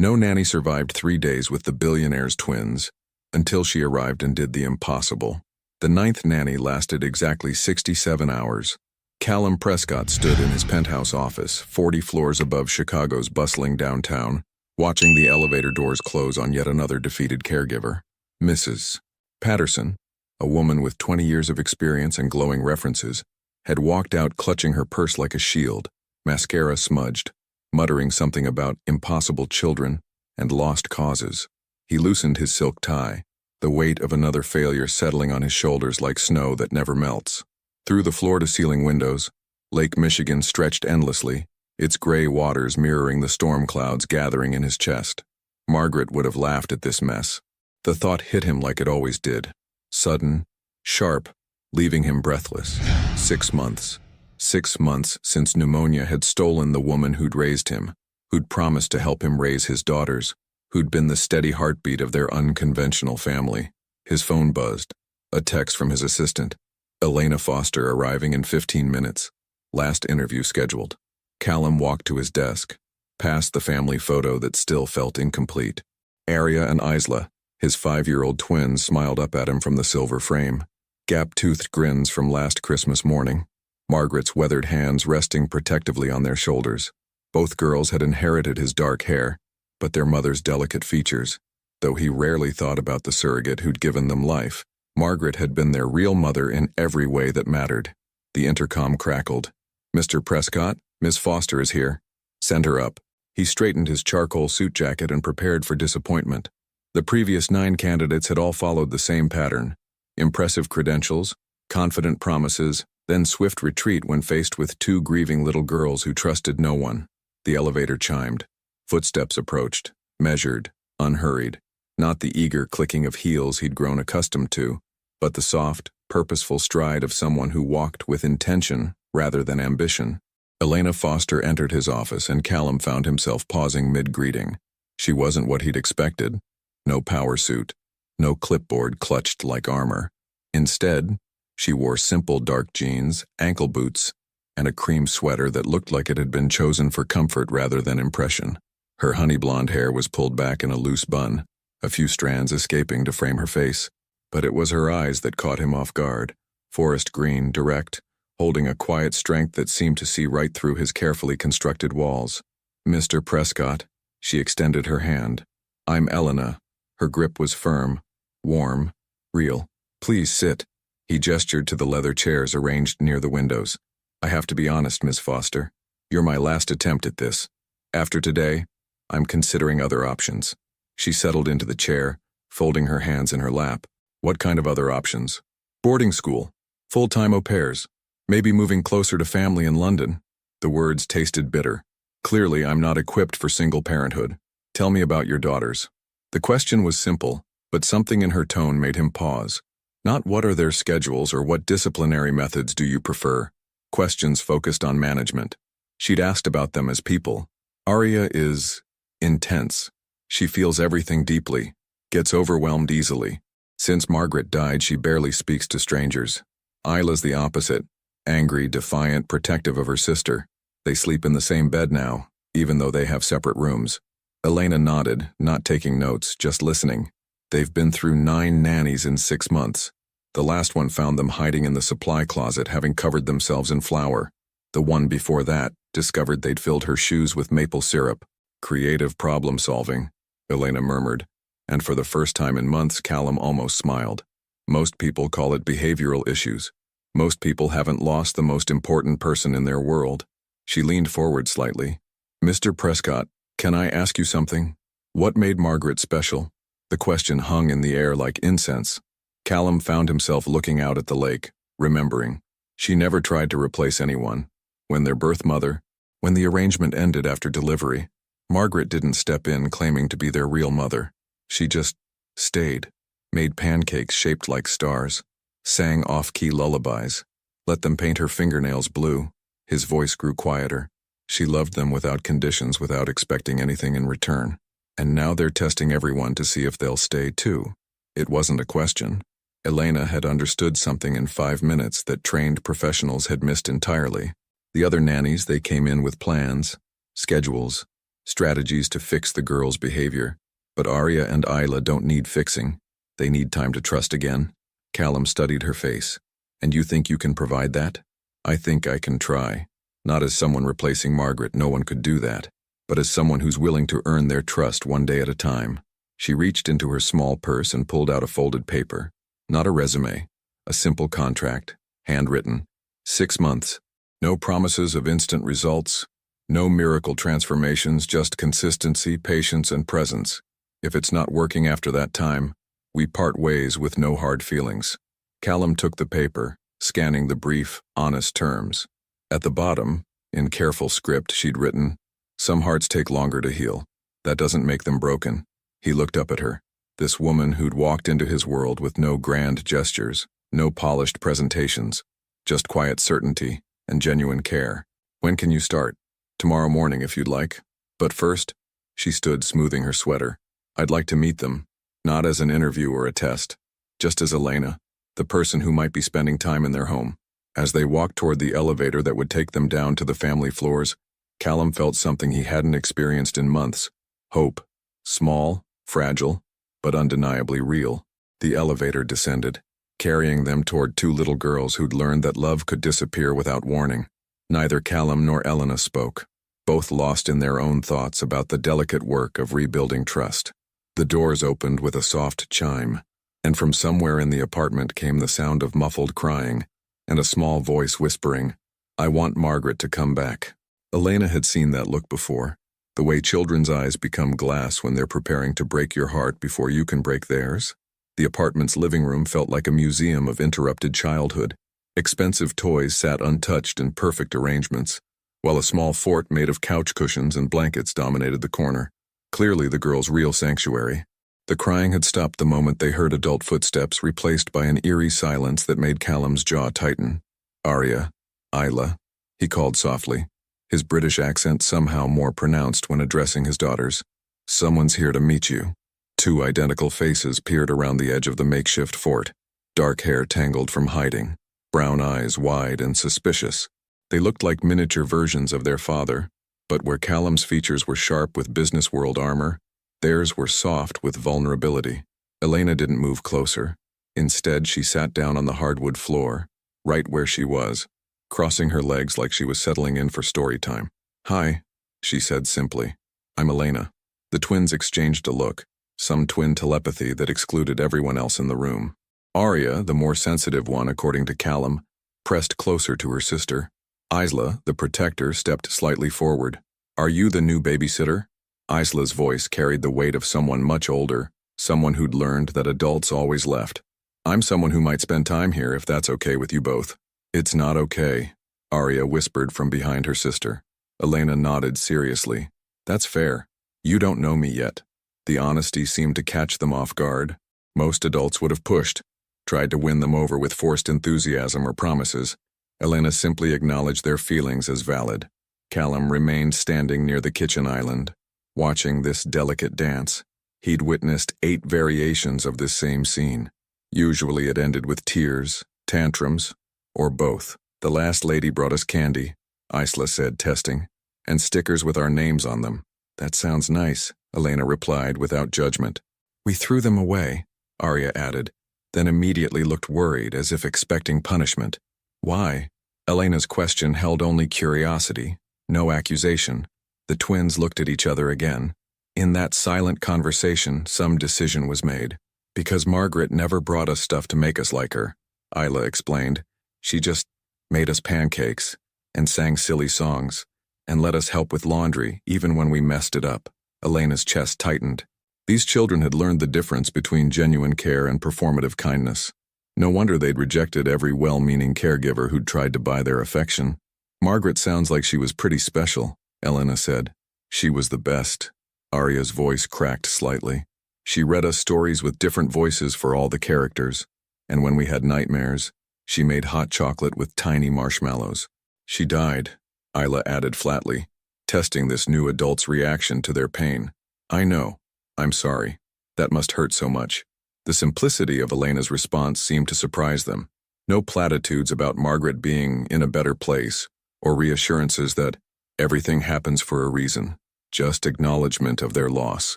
No nanny survived 3 days with the Billionaire's twins, until she arrived and did the impossible. The ninth nanny lasted exactly 67 hours. Callum Prescott stood in his penthouse office, 40 floors above Chicago's bustling downtown, watching the elevator doors close on yet another defeated caregiver. Mrs. Patterson, a woman with 20 years of experience and glowing references, had walked out clutching her purse like a shield, mascara smudged, muttering something about impossible children and lost causes. He loosened his silk tie, the weight of another failure settling on his shoulders like snow that never melts. Through the floor-to-ceiling windows, Lake Michigan stretched endlessly, its gray waters mirroring the storm clouds gathering in his chest. Margaret would have laughed at this mess. The thought hit him like it always did, sudden, sharp, leaving him breathless. 6 months. 6 months since pneumonia had stolen the woman who'd raised him, who'd promised to help him raise his daughters, who'd been the steady heartbeat of their unconventional family. His phone buzzed. A text from his assistant. Elena Foster arriving in 15 minutes. Last interview scheduled. Callum walked to his desk, past the family photo that still felt incomplete. Aria and Isla, his 5-year-old twins, smiled up at him from the silver frame. Gap-toothed grins from last Christmas morning. Margaret's weathered hands resting protectively on their shoulders. Both girls had inherited his dark hair, but their mother's delicate features. Though he rarely thought about the surrogate who'd given them life, Margaret had been their real mother in every way that mattered. The intercom crackled. "Mr. Prescott, Miss Foster is here. Send her up." He straightened his charcoal suit jacket and prepared for disappointment. The previous 9 candidates had all followed the same pattern. Impressive credentials, confident promises, then swift retreat when faced with 2 grieving little girls who trusted no one. The elevator chimed. Footsteps approached, measured, unhurried. Not the eager clicking of heels he'd grown accustomed to, but the soft, purposeful stride of someone who walked with intention rather than ambition. Elena Foster entered his office and Callum found himself pausing mid-greeting. She wasn't what he'd expected. No power suit, no clipboard clutched like armor. Instead, she wore simple dark jeans, ankle boots, and a cream sweater that looked like it had been chosen for comfort rather than impression. Her honey blonde hair was pulled back in a loose bun, a few strands escaping to frame her face. But it was her eyes that caught him off guard, forest green, direct, holding a quiet strength that seemed to see right through his carefully constructed walls. "Mr. Prescott," she extended her hand. "I'm Elena." Her grip was firm, warm, real. "Please sit." He gestured to the leather chairs arranged near the windows. "I have to be honest, Miss Foster. You're my last attempt at this. After today, I'm considering other options." She settled into the chair, folding her hands in her lap. "What kind of other options?" "Boarding school, full-time au pairs, maybe moving closer to family in London." The words tasted bitter. "Clearly, I'm not equipped for single parenthood. Tell me about your daughters." The question was simple, but something in her tone made him pause. Not what are their schedules or what disciplinary methods do you prefer. Questions focused on management. She'd asked about them as people. Aria is intense. She feels everything deeply, gets overwhelmed easily. Since Margaret died, she barely speaks to strangers. Isla's the opposite, angry, defiant, protective of her sister. They sleep in the same bed now, even though they have separate rooms. Elena nodded, not taking notes, just listening. They've been through 9 nannies in 6 months. The last one found them hiding in the supply closet, having covered themselves in flour. The one before that discovered they'd filled her shoes with maple syrup. "Creative problem solving," Elena murmured, and for the first time in months, Callum almost smiled. Most people call it behavioral issues. Most people haven't lost the most important person in their world. She leaned forward slightly. "Mr. Prescott, can I ask you something? What made Margaret special?" The question hung in the air like incense. Callum found himself looking out at the lake, remembering. She never tried to replace anyone. When their birth mother, when the arrangement ended after delivery, Margaret didn't step in claiming to be their real mother. She just stayed, made pancakes shaped like stars, sang off-key lullabies, let them paint her fingernails blue. His voice grew quieter. She loved them without conditions, without expecting anything in return. And now they're testing everyone to see if they'll stay too. It wasn't a question. Elena had understood something in 5 minutes that trained professionals had missed entirely. The other nannies, they came in with plans, schedules, strategies to fix the girl's behavior. But Arya and Isla don't need fixing. They need time to trust again. Callum studied her face. And you think you can provide that? I think I can try. Not as someone replacing Margaret, no one could do that, but as someone who's willing to earn their trust one day at a time. She reached into her small purse and pulled out a folded paper. Not a resume, a simple contract, handwritten. 6 months. No promises of instant results. No miracle transformations, just consistency, patience, and presence. If it's not working after that time, we part ways with no hard feelings. Callum took the paper, scanning the brief, honest terms. At the bottom, in careful script, she'd written, "Some hearts take longer to heal. That doesn't make them broken." He looked up at her, this woman who'd walked into his world with no grand gestures, no polished presentations, just quiet certainty and genuine care. "When can you start?" "Tomorrow morning if you'd like. But first," she stood smoothing her sweater, "I'd like to meet them, not as an interview or a test, just as Elena, the person who might be spending time in their home." As they walked toward the elevator that would take them down to the family floors, Callum felt something he hadn't experienced in months. Hope. Small, fragile, but undeniably real. The elevator descended, carrying them toward 2 little girls who'd learned that love could disappear without warning. Neither Callum nor Elena spoke, both lost in their own thoughts about the delicate work of rebuilding trust. The doors opened with a soft chime, and from somewhere in the apartment came the sound of muffled crying and a small voice whispering, "I want Margaret to come back." Elena had seen that look before, the way children's eyes become glass when they're preparing to break your heart before you can break theirs. The apartment's living room felt like a museum of interrupted childhood. Expensive toys sat untouched in perfect arrangements, while a small fort made of couch cushions and blankets dominated the corner. Clearly the girls' real sanctuary. The crying had stopped the moment they heard adult footsteps, replaced by an eerie silence that made Callum's jaw tighten. "Arya, Isla," he called softly, his British accent somehow more pronounced when addressing his daughters. "Someone's here to meet you." 2 identical faces peered around the edge of the makeshift fort, dark hair tangled from hiding, brown eyes wide and suspicious. They looked like miniature versions of their father, but where Callum's features were sharp with business world armor, theirs were soft with vulnerability. Elena didn't move closer. Instead, she sat down on the hardwood floor, right where she was, crossing her legs like she was settling in for story time. "Hi," she said simply. "I'm Elena." The twins exchanged a look, some twin telepathy that excluded everyone else in the room. Arya, the more sensitive one according to Callum, pressed closer to her sister. Isla, the protector, stepped slightly forward. "Are you the new babysitter?" Isla's voice carried the weight of someone much older, someone who'd learned that adults always left. "I'm someone who might spend time here if that's okay with you both." "It's not okay," Arya whispered from behind her sister. Elena nodded seriously. "That's fair. You don't know me yet." The honesty seemed to catch them off guard. Most adults would have pushed, tried to win them over with forced enthusiasm or promises. Elena simply acknowledged their feelings as valid. Callum remained standing near the kitchen island, watching this delicate dance. He'd witnessed 8 variations of this same scene. Usually it ended with tears, tantrums, or both. "The last lady brought us candy," Isla said, testing, "and stickers with our names on them." "That sounds nice," Elena replied without judgment. "We threw them away," Arya added, then immediately looked worried as if expecting punishment. "Why?" Elena's question held only curiosity, no accusation. The twins looked at each other again. In that silent conversation, some decision was made. "Because Margaret never brought us stuff to make us like her," Isla explained. "She just made us pancakes, and sang silly songs, and let us help with laundry, even when we messed it up." Elena's chest tightened. These children had learned the difference between genuine care and performative kindness. No wonder they'd rejected every well-meaning caregiver who'd tried to buy their affection. "Margaret sounds like she was pretty special," Elena said. "She was the best." Arya's voice cracked slightly. "She read us stories with different voices for all the characters, and when we had nightmares, she made hot chocolate with tiny marshmallows." "She died," Isla added flatly, testing this new adult's reaction to their pain. "I know. I'm sorry. That must hurt so much." The simplicity of Elena's response seemed to surprise them. No platitudes about Margaret being in a better place, or reassurances that everything happens for a reason. just acknowledgement of their loss.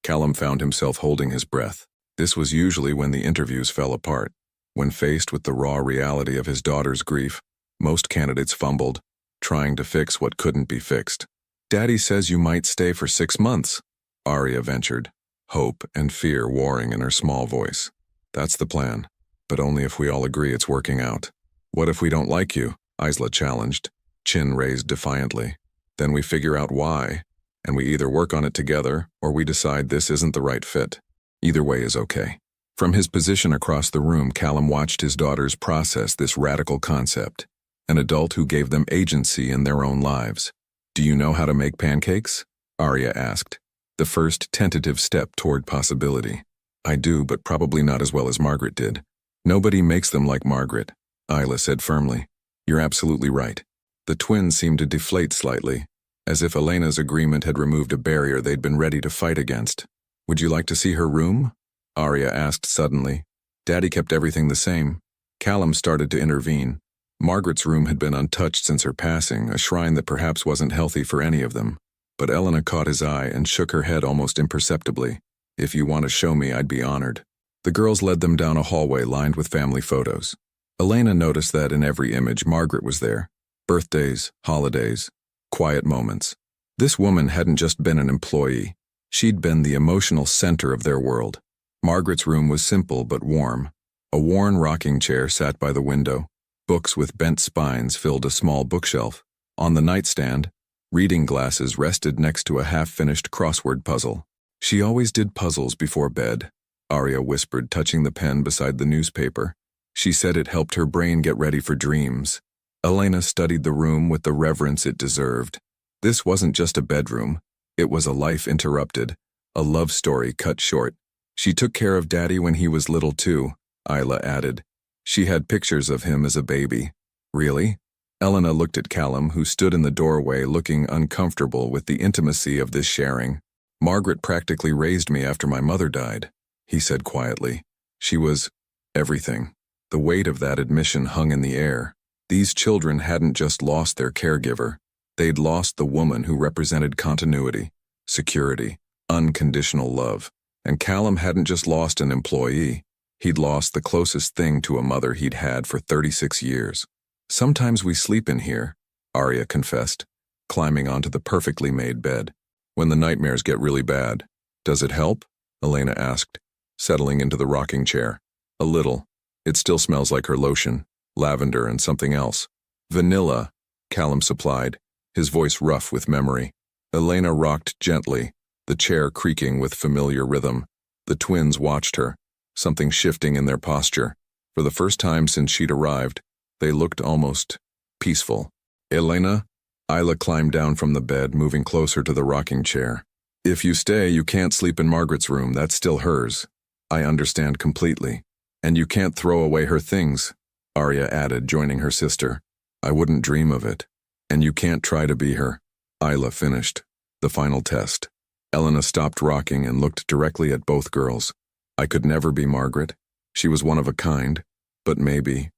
Callum found himself holding his breath. This was usually when the interviews fell apart. When faced with the raw reality of his daughter's grief, most candidates fumbled, trying to fix what couldn't be fixed. "Daddy says you might stay for 6 months," Arya ventured, hope and fear warring in her small voice. "That's the plan, but only if we all agree it's working out." "What if we don't like you?" Isla challenged, chin raised defiantly. "Then we figure out why, and we either work on it together or we decide this isn't the right fit. Either way is okay." From his position across the room, Callum watched his daughters process this radical concept, an adult who gave them agency in their own lives. "Do you know how to make pancakes?" Arya asked, the first tentative step toward possibility. "I do, but probably not as well as Margaret did." "Nobody makes them like Margaret," Isla said firmly. "You're absolutely right." The twins seemed to deflate slightly, as if Elena's agreement had removed a barrier they'd been ready to fight against. "Would you like to see her room?" Arya asked suddenly. Daddy kept everything the same. Callum started to intervene. Margaret's room had been untouched since her passing, a shrine that perhaps wasn't healthy for any of them. But Elena caught his eye and shook her head almost imperceptibly. "If you want to show me, I'd be honored." The girls led them down a hallway lined with family photos. Elena noticed that in every image Margaret was there. Birthdays, holidays, quiet moments. This woman hadn't just been an employee. She'd been the emotional center of their world. Margaret's room was simple but warm. A worn rocking chair sat by the window. Books with bent spines filled a small bookshelf. On the nightstand, reading glasses rested next to a half-finished crossword puzzle. "She always did puzzles before bed," Arya whispered, touching the pen beside the newspaper. "She said it helped her brain get ready for dreams." Elena studied the room with the reverence it deserved. This wasn't just a bedroom. It was a life interrupted, a love story cut short. "She took care of Daddy when he was little too," Isla added. "She had pictures of him as a baby." "Really?" Elena looked at Callum, who stood in the doorway looking uncomfortable with the intimacy of this sharing. "Margaret practically raised me after my mother died," he said quietly. "She was everything." The weight of that admission hung in the air. These children hadn't just lost their caregiver. They'd lost the woman who represented continuity, security, unconditional love. And Callum hadn't just lost an employee. He'd lost the closest thing to a mother he'd had for 36 years. "Sometimes we sleep in here," Arya confessed, climbing onto the perfectly made bed. "When the nightmares get really bad. Does it help?" Elena asked, settling into the rocking chair. "A little. It still smells like her lotion, lavender and something else." "Vanilla," Callum supplied, his voice rough with memory. Elena rocked gently, the chair creaking with familiar rhythm. The twins watched her, something shifting in their posture. For the first time since she'd arrived, they looked almost peaceful. "Elena?" Isla climbed down from the bed, moving closer to the rocking chair. "If you stay, you can't sleep in Margaret's room. That's still hers." "I understand completely. And you can't throw away her things," Arya added, joining her sister. "I wouldn't dream of it. And you can't try to be her." Isla finished. The final test. Elena stopped rocking and looked directly at both girls. "I could never be Margaret. She was one of a kind. But maybe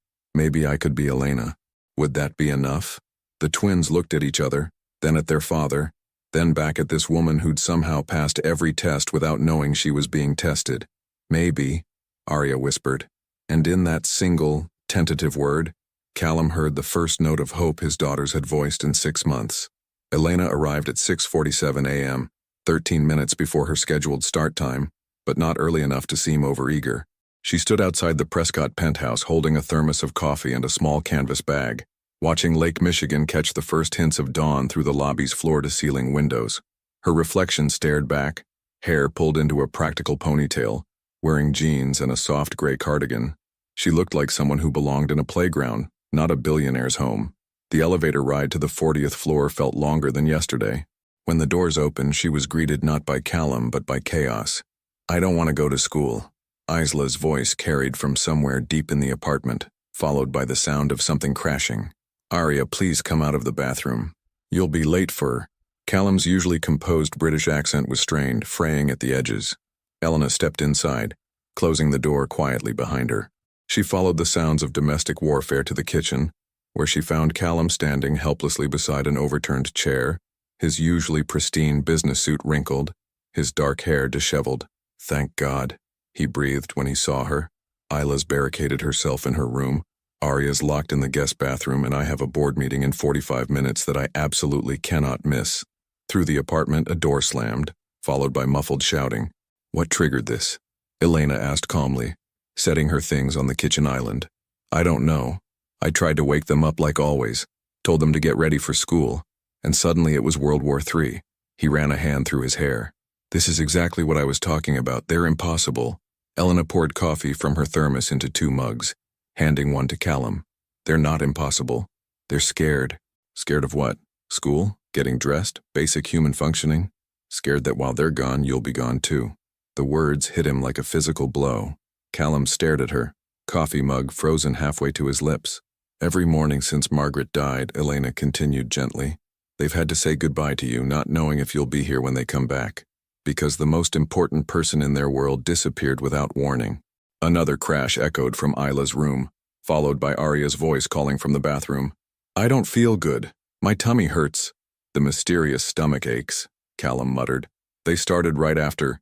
I could be Elena. Would that be enough?" The twins looked at each other, then at their father, then back at this woman who'd somehow passed every test without knowing she was being tested. "Maybe," Arya whispered. And in that single, tentative word, Callum heard the first note of hope his daughters had voiced in 6 months. Elena arrived at 6:47 a.m., 13 minutes before her scheduled start time, but not early enough to seem overeager. She stood outside the Prescott penthouse holding a thermos of coffee and a small canvas bag, watching Lake Michigan catch the first hints of dawn through the lobby's floor-to-ceiling windows. Her reflection stared back, hair pulled into a practical ponytail, wearing jeans and a soft gray cardigan. She looked like someone who belonged in a playground, not a billionaire's home. The elevator ride to the 40th floor felt longer than yesterday. When the doors opened, she was greeted not by Callum but by chaos. "I don't want to go to school," Isla's voice carried from somewhere deep in the apartment, followed by the sound of something crashing. "Arya, please come out of the bathroom. You'll be late for..." Callum's usually composed British accent was strained, fraying at the edges. Elena stepped inside, closing the door quietly behind her. She followed the sounds of domestic warfare to the kitchen, where she found Callum standing helplessly beside an overturned chair, his usually pristine business suit wrinkled, his dark hair disheveled. "Thank God," he breathed when he saw her. Isla's barricaded herself in her room. Arya's locked in the guest bathroom, and I have a board meeting in 45 minutes that I absolutely cannot miss. Through the apartment, a door slammed, followed by muffled shouting. "What triggered this?" Elena asked calmly, setting her things on the kitchen island. "I don't know. I tried to wake them up like always, told them to get ready for school, and suddenly it was World War III. He ran a hand through his hair. "This is exactly what I was talking about. They're impossible." Elena poured coffee from her thermos into 2 mugs, handing one to Callum. "They're not impossible. They're scared." "Scared of what? School? Getting dressed? Basic human functioning? Scared that while they're gone, you'll be gone too." The words hit him like a physical blow. Callum stared at her, coffee mug frozen halfway to his lips. "Every morning since Margaret died," Elena continued gently, "they've had to say goodbye to you, not knowing if you'll be here when they come back. Because the most important person in their world disappeared without warning." Another crash echoed from Isla's room, followed by Arya's voice calling from the bathroom. "I don't feel good. My tummy hurts." "The mysterious stomach aches," Callum muttered. "They started right after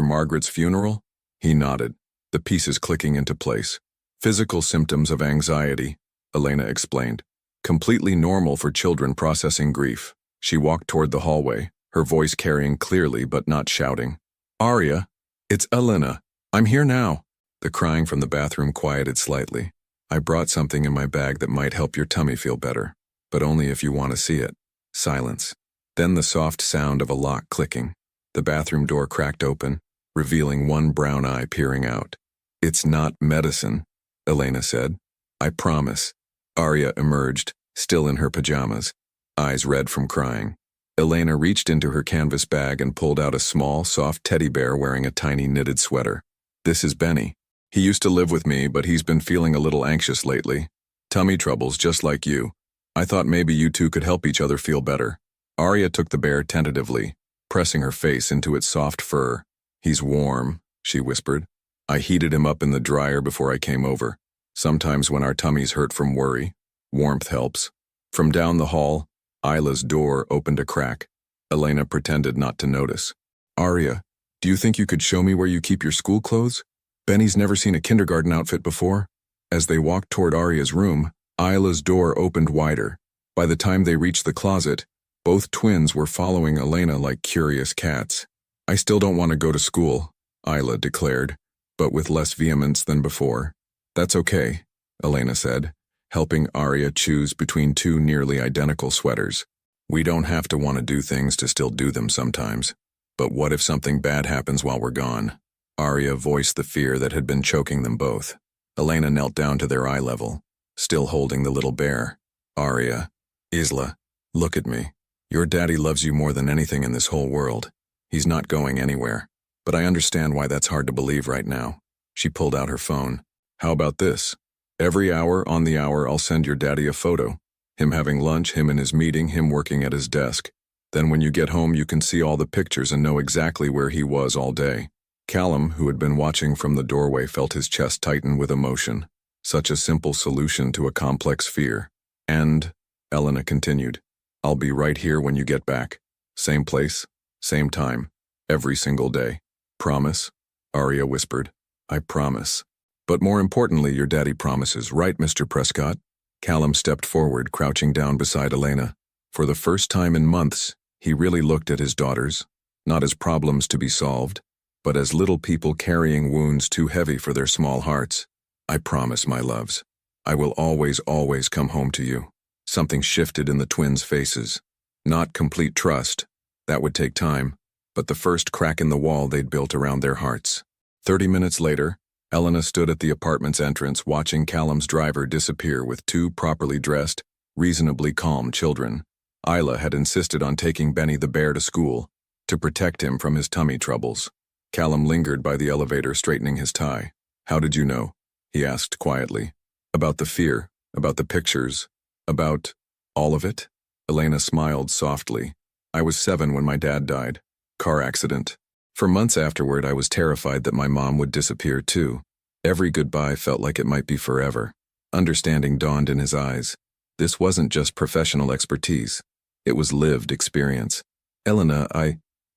Margaret's funeral?" He nodded, the pieces clicking into place. "Physical symptoms of anxiety," Elena explained. "Completely normal for children processing grief." She walked toward the hallway, her voice carrying clearly but not shouting. "Arya, it's Elena. I'm here now." The crying from the bathroom quieted slightly. "I brought something in my bag that might help your tummy feel better, but only if you want to see it." Silence. Then the soft sound of a lock clicking. The bathroom door cracked open, revealing one brown eye peering out. "It's not medicine," Elena said. "I promise." Arya emerged, still in her pajamas, eyes red from crying. Elena reached into her canvas bag and pulled out a small, soft teddy bear wearing a tiny knitted sweater. "This is Benny. He used to live with me, but he's been feeling a little anxious lately. Tummy troubles, just like you. I thought maybe you two could help each other feel better." Arya took the bear tentatively, pressing her face into its soft fur. "He's warm," she whispered. "I heated him up in the dryer before I came over. Sometimes when our tummies hurt from worry, warmth helps." From down the hall, Isla's door opened a crack. Elena pretended not to notice. "Arya, do you think you could show me where you keep your school clothes? Benny's never seen a kindergarten outfit before." As they walked toward Arya's room, Isla's door opened wider. By the time they reached the closet, both twins were following Elena like curious cats. "I still don't want to go to school," Isla declared, but with less vehemence than before. "That's okay," Elena said, helping Arya choose between 2 nearly identical sweaters. "We don't have to want to do things to still do them sometimes. But what if something bad happens while we're gone?" Arya voiced the fear that had been choking them both. Elena knelt down to their eye level, still holding the little bear. "Arya, Isla, look at me. Your daddy loves you more than anything in this whole world. He's not going anywhere. But I understand why that's hard to believe right now." She pulled out her phone. "How about this? Every hour on the hour I'll send your daddy a photo. Him having lunch, him in his meeting, him working at his desk. Then when you get home you can see all the pictures and know exactly where he was all day." Callum, who had been watching from the doorway, felt his chest tighten with emotion. Such a simple solution to a complex fear. "And," Elena continued, "I'll be right here when you get back. Same place, same time, every single day. Promise?" Arya whispered. "I promise. But more importantly, your daddy promises, right, Mr. Prescott?" Callum stepped forward, crouching down beside Elena. For the first time in months, he really looked at his daughters, not as problems to be solved, but as little people carrying wounds too heavy for their small hearts. "I promise, my loves. I will always, always come home to you." Something shifted in the twins' faces. Not complete trust. That would take time, but the first crack in the wall they'd built around their hearts. 30 minutes later, Elena stood at the apartment's entrance watching Callum's driver disappear with 2 properly dressed, reasonably calm children. Isla had insisted on taking Benny the bear to school, to protect him from his tummy troubles. Callum lingered by the elevator, straightening his tie. "How did you know?" he asked quietly. "About the fear, about the pictures, about all of it?" Elena smiled softly. "I was 7 when my dad died. Car accident. For months afterward, I was terrified that my mom would disappear too. Every goodbye felt like it might be forever." Understanding dawned in his eyes. This wasn't just professional expertise. It was lived experience. Elena,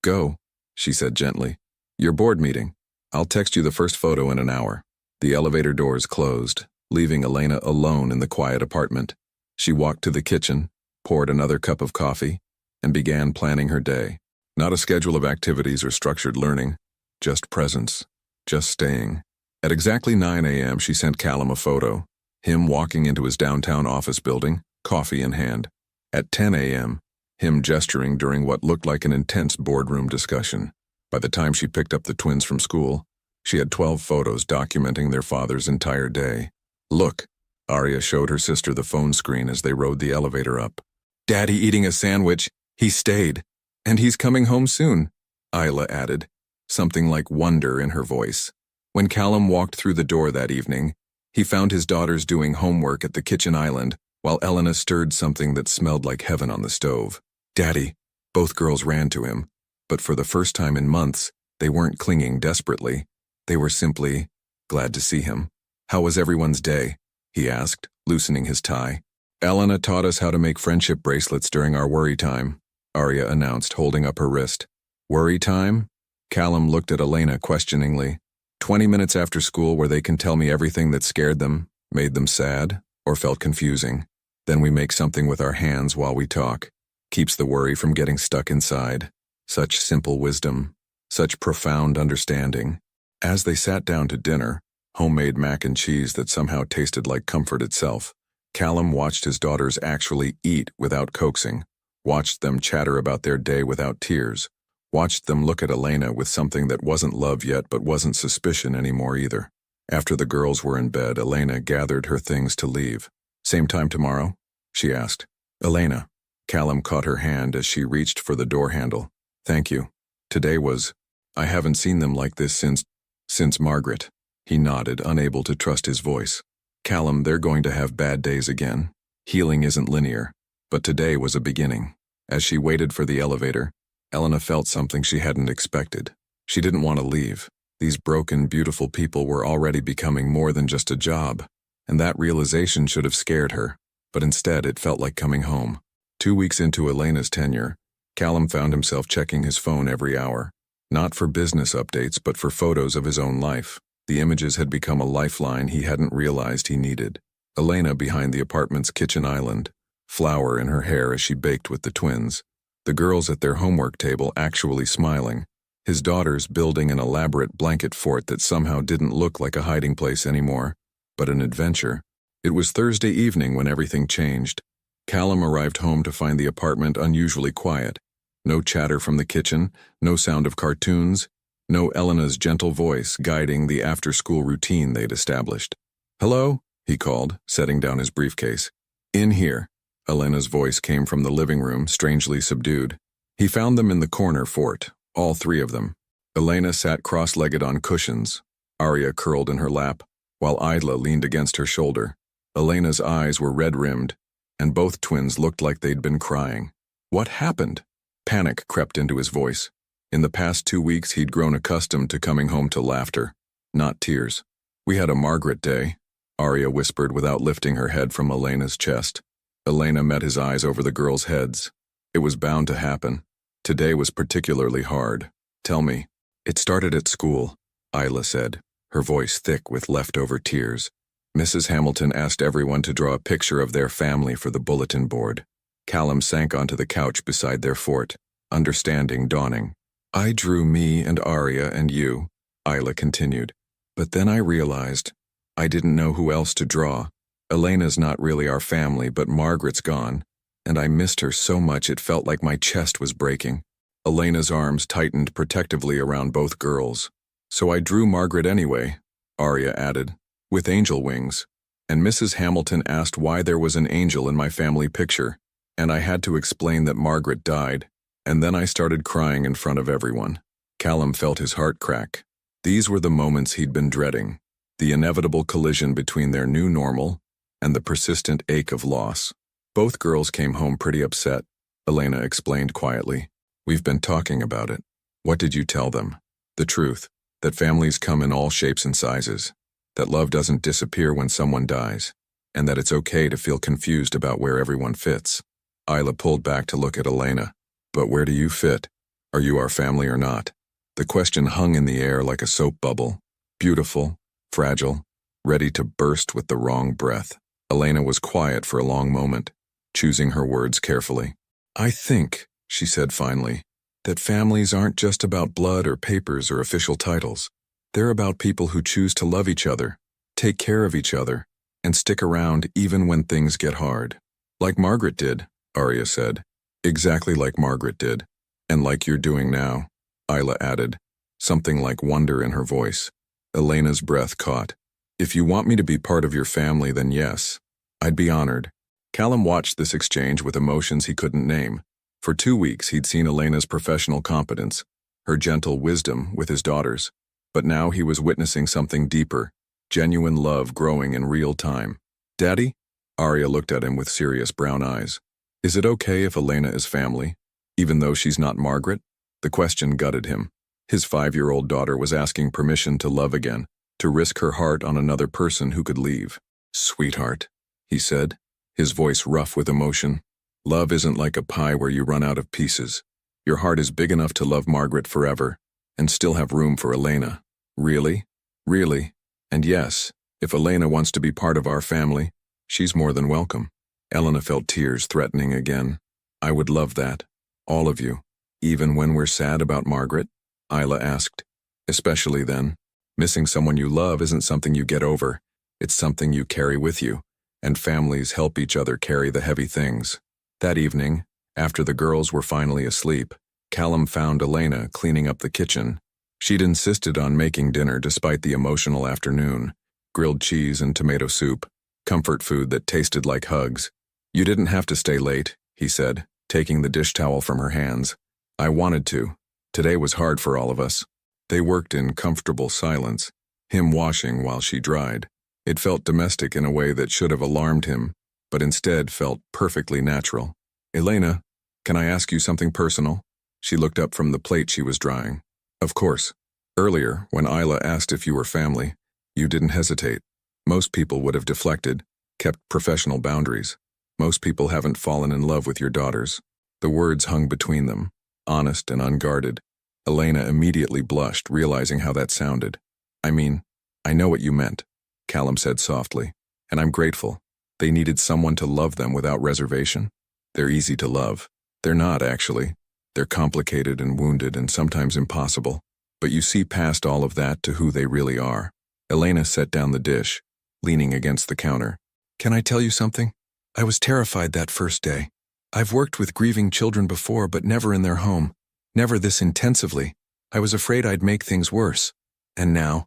Go, she said gently. Your board meeting. I'll text you the first photo in an hour. The elevator doors closed, leaving Elena alone in the quiet apartment. She walked to the kitchen, poured another cup of coffee, and began planning her day. Not a schedule of activities or structured learning, just presence, just staying. At exactly 9 a.m., she sent Callum a photo, him walking into his downtown office building, coffee in hand. At 10 a.m., him gesturing during what looked like an intense boardroom discussion. By the time she picked up the twins from school, she had 12 photos documenting their father's entire day. Look, Arya showed her sister the phone screen as they rode the elevator up. Daddy eating a sandwich. He stayed. And he's coming home soon, Isla added, something like wonder in her voice. When Callum walked through the door that evening, he found his daughters doing homework at the kitchen island while Elena stirred something that smelled like heaven on the stove. Daddy, both girls ran to him, but for the first time in months, they weren't clinging desperately. They were simply glad to see him. How was everyone's day? He asked, loosening his tie. Elena taught us how to make friendship bracelets during our worry time, Arya announced, holding up her wrist. Worry time? Callum looked at Elena questioningly. 20 minutes after school where they can tell me everything that scared them, made them sad, or felt confusing. Then we make something with our hands while we talk. Keeps the worry from getting stuck inside. Such simple wisdom. Such profound understanding. As they sat down to dinner, homemade mac and cheese that somehow tasted like comfort itself, Callum watched his daughters actually eat without coaxing, watched them chatter about their day without tears, watched them look at Elena with something that wasn't love yet but wasn't suspicion anymore either. After the girls were in bed, Elena gathered her things to leave. Same time tomorrow? She asked. Elena. Callum caught her hand as she reached for the door handle. Thank you. Today was... I haven't seen them like this since Margaret. He nodded, unable to trust his voice. Callum, they're going to have bad days again. Healing isn't linear. But today was a beginning. As she waited for the elevator, Elena felt something she hadn't expected. She didn't want to leave. These broken, beautiful people were already becoming more than just a job, and that realization should have scared her, but instead it felt like coming home. 2 weeks into Elena's tenure, Callum found himself checking his phone every hour, not for business updates but for photos of his own life. The images had become a lifeline he hadn't realized he needed. Elena behind the apartment's kitchen island, flour in her hair as she baked with the twins, the girls at their homework table actually smiling, his daughters building an elaborate blanket fort that somehow didn't look like a hiding place anymore, but an adventure. It was Thursday evening when everything changed. Callum arrived home to find the apartment unusually quiet. No chatter from the kitchen, no sound of cartoons, no Elena's gentle voice guiding the after-school routine they'd established. Hello? He called, setting down his briefcase. In here. Elena's voice came from the living room, strangely subdued. He found them in the corner fort, all three of them. Elena sat cross-legged on cushions, Arya curled in her lap, while Isla leaned against her shoulder. Elena's eyes were red-rimmed, and both twins looked like they'd been crying. What happened? Panic crept into his voice. In the past 2 weeks, he'd grown accustomed to coming home to laughter, not tears. We had a Margaret day, Arya whispered without lifting her head from Elena's chest. Elena met his eyes over the girls' heads. It was bound to happen. Today was particularly hard. Tell me. It started at school, Isla said, her voice thick with leftover tears. Mrs. Hamilton asked everyone to draw a picture of their family for the bulletin board. Callum sank onto the couch beside their fort, understanding dawning. I drew me and Arya and you, Isla continued. But then I realized I didn't know who else to draw. Elena's not really our family, but Margaret's gone, and I missed her so much it felt like my chest was breaking. Elena's arms tightened protectively around both girls. So I drew Margaret anyway, Arya added, with angel wings. And Mrs. Hamilton asked why there was an angel in my family picture, and I had to explain that Margaret died, and then I started crying in front of everyone. Callum felt his heart crack. These were the moments he'd been dreading, the inevitable collision between their new normal and the persistent ache of loss. Both girls came home pretty upset, Elena explained quietly. We've been talking about it. What did you tell them? The truth, that families come in all shapes and sizes, that love doesn't disappear when someone dies, and that it's okay to feel confused about where everyone fits. Isla pulled back to look at Elena. But where do you fit? Are you our family or not? The question hung in the air like a soap bubble. Beautiful, fragile, ready to burst with the wrong breath. Elena was quiet for a long moment, choosing her words carefully. I think, she said finally, that families aren't just about blood or papers or official titles. They're about people who choose to love each other, take care of each other, and stick around even when things get hard. Like Margaret did, Arya said. Exactly like Margaret did. And like you're doing now, Isla added, something like wonder in her voice. Elena's breath caught. If you want me to be part of your family, then yes, I'd be honored. Callum watched this exchange with emotions he couldn't name. For 2 weeks he'd seen Elena's professional competence, her gentle wisdom with his daughters. But now he was witnessing something deeper, genuine love growing in real time. Daddy? Arya looked at him with serious brown eyes. Is it okay if Elena is family, even though she's not Margaret? The question gutted him. His 5-year-old daughter was asking permission to love again, to risk her heart on another person who could leave. Sweetheart, he said, his voice rough with emotion. Love isn't like a pie where you run out of pieces. Your heart is big enough to love Margaret forever, and still have room for Elena. Really? Really? And yes, if Elena wants to be part of our family, she's more than welcome. Elena felt tears threatening again. I would love that. All of you. Even when we're sad about Margaret? Isla asked. Especially then. Missing someone you love isn't something you get over. It's something you carry with you. And families help each other carry the heavy things. That evening, after the girls were finally asleep, Callum found Elena cleaning up the kitchen. She'd insisted on making dinner despite the emotional afternoon. Grilled cheese and tomato soup. Comfort food that tasted like hugs. You didn't have to stay late, he said, taking the dish towel from her hands. I wanted to. Today was hard for all of us. They worked in comfortable silence, him washing while she dried. It felt domestic in a way that should have alarmed him, but instead felt perfectly natural. Elena, can I ask you something personal? She looked up from the plate she was drying. Of course. Earlier, when Isla asked if you were family, you didn't hesitate. Most people would have deflected, kept professional boundaries. Most people haven't fallen in love with your daughters. The words hung between them, honest and unguarded. Elena immediately blushed, realizing how that sounded. I mean, I know what you meant, Callum said softly, and I'm grateful. They needed someone to love them without reservation. They're easy to love. They're not, actually. They're complicated and wounded and sometimes impossible. But you see past all of that to who they really are. Elena set down the dish, leaning against the counter. Can I tell you something? I was terrified that first day. I've worked with grieving children before, but never in their home. Never this intensively. I was afraid I'd make things worse. And now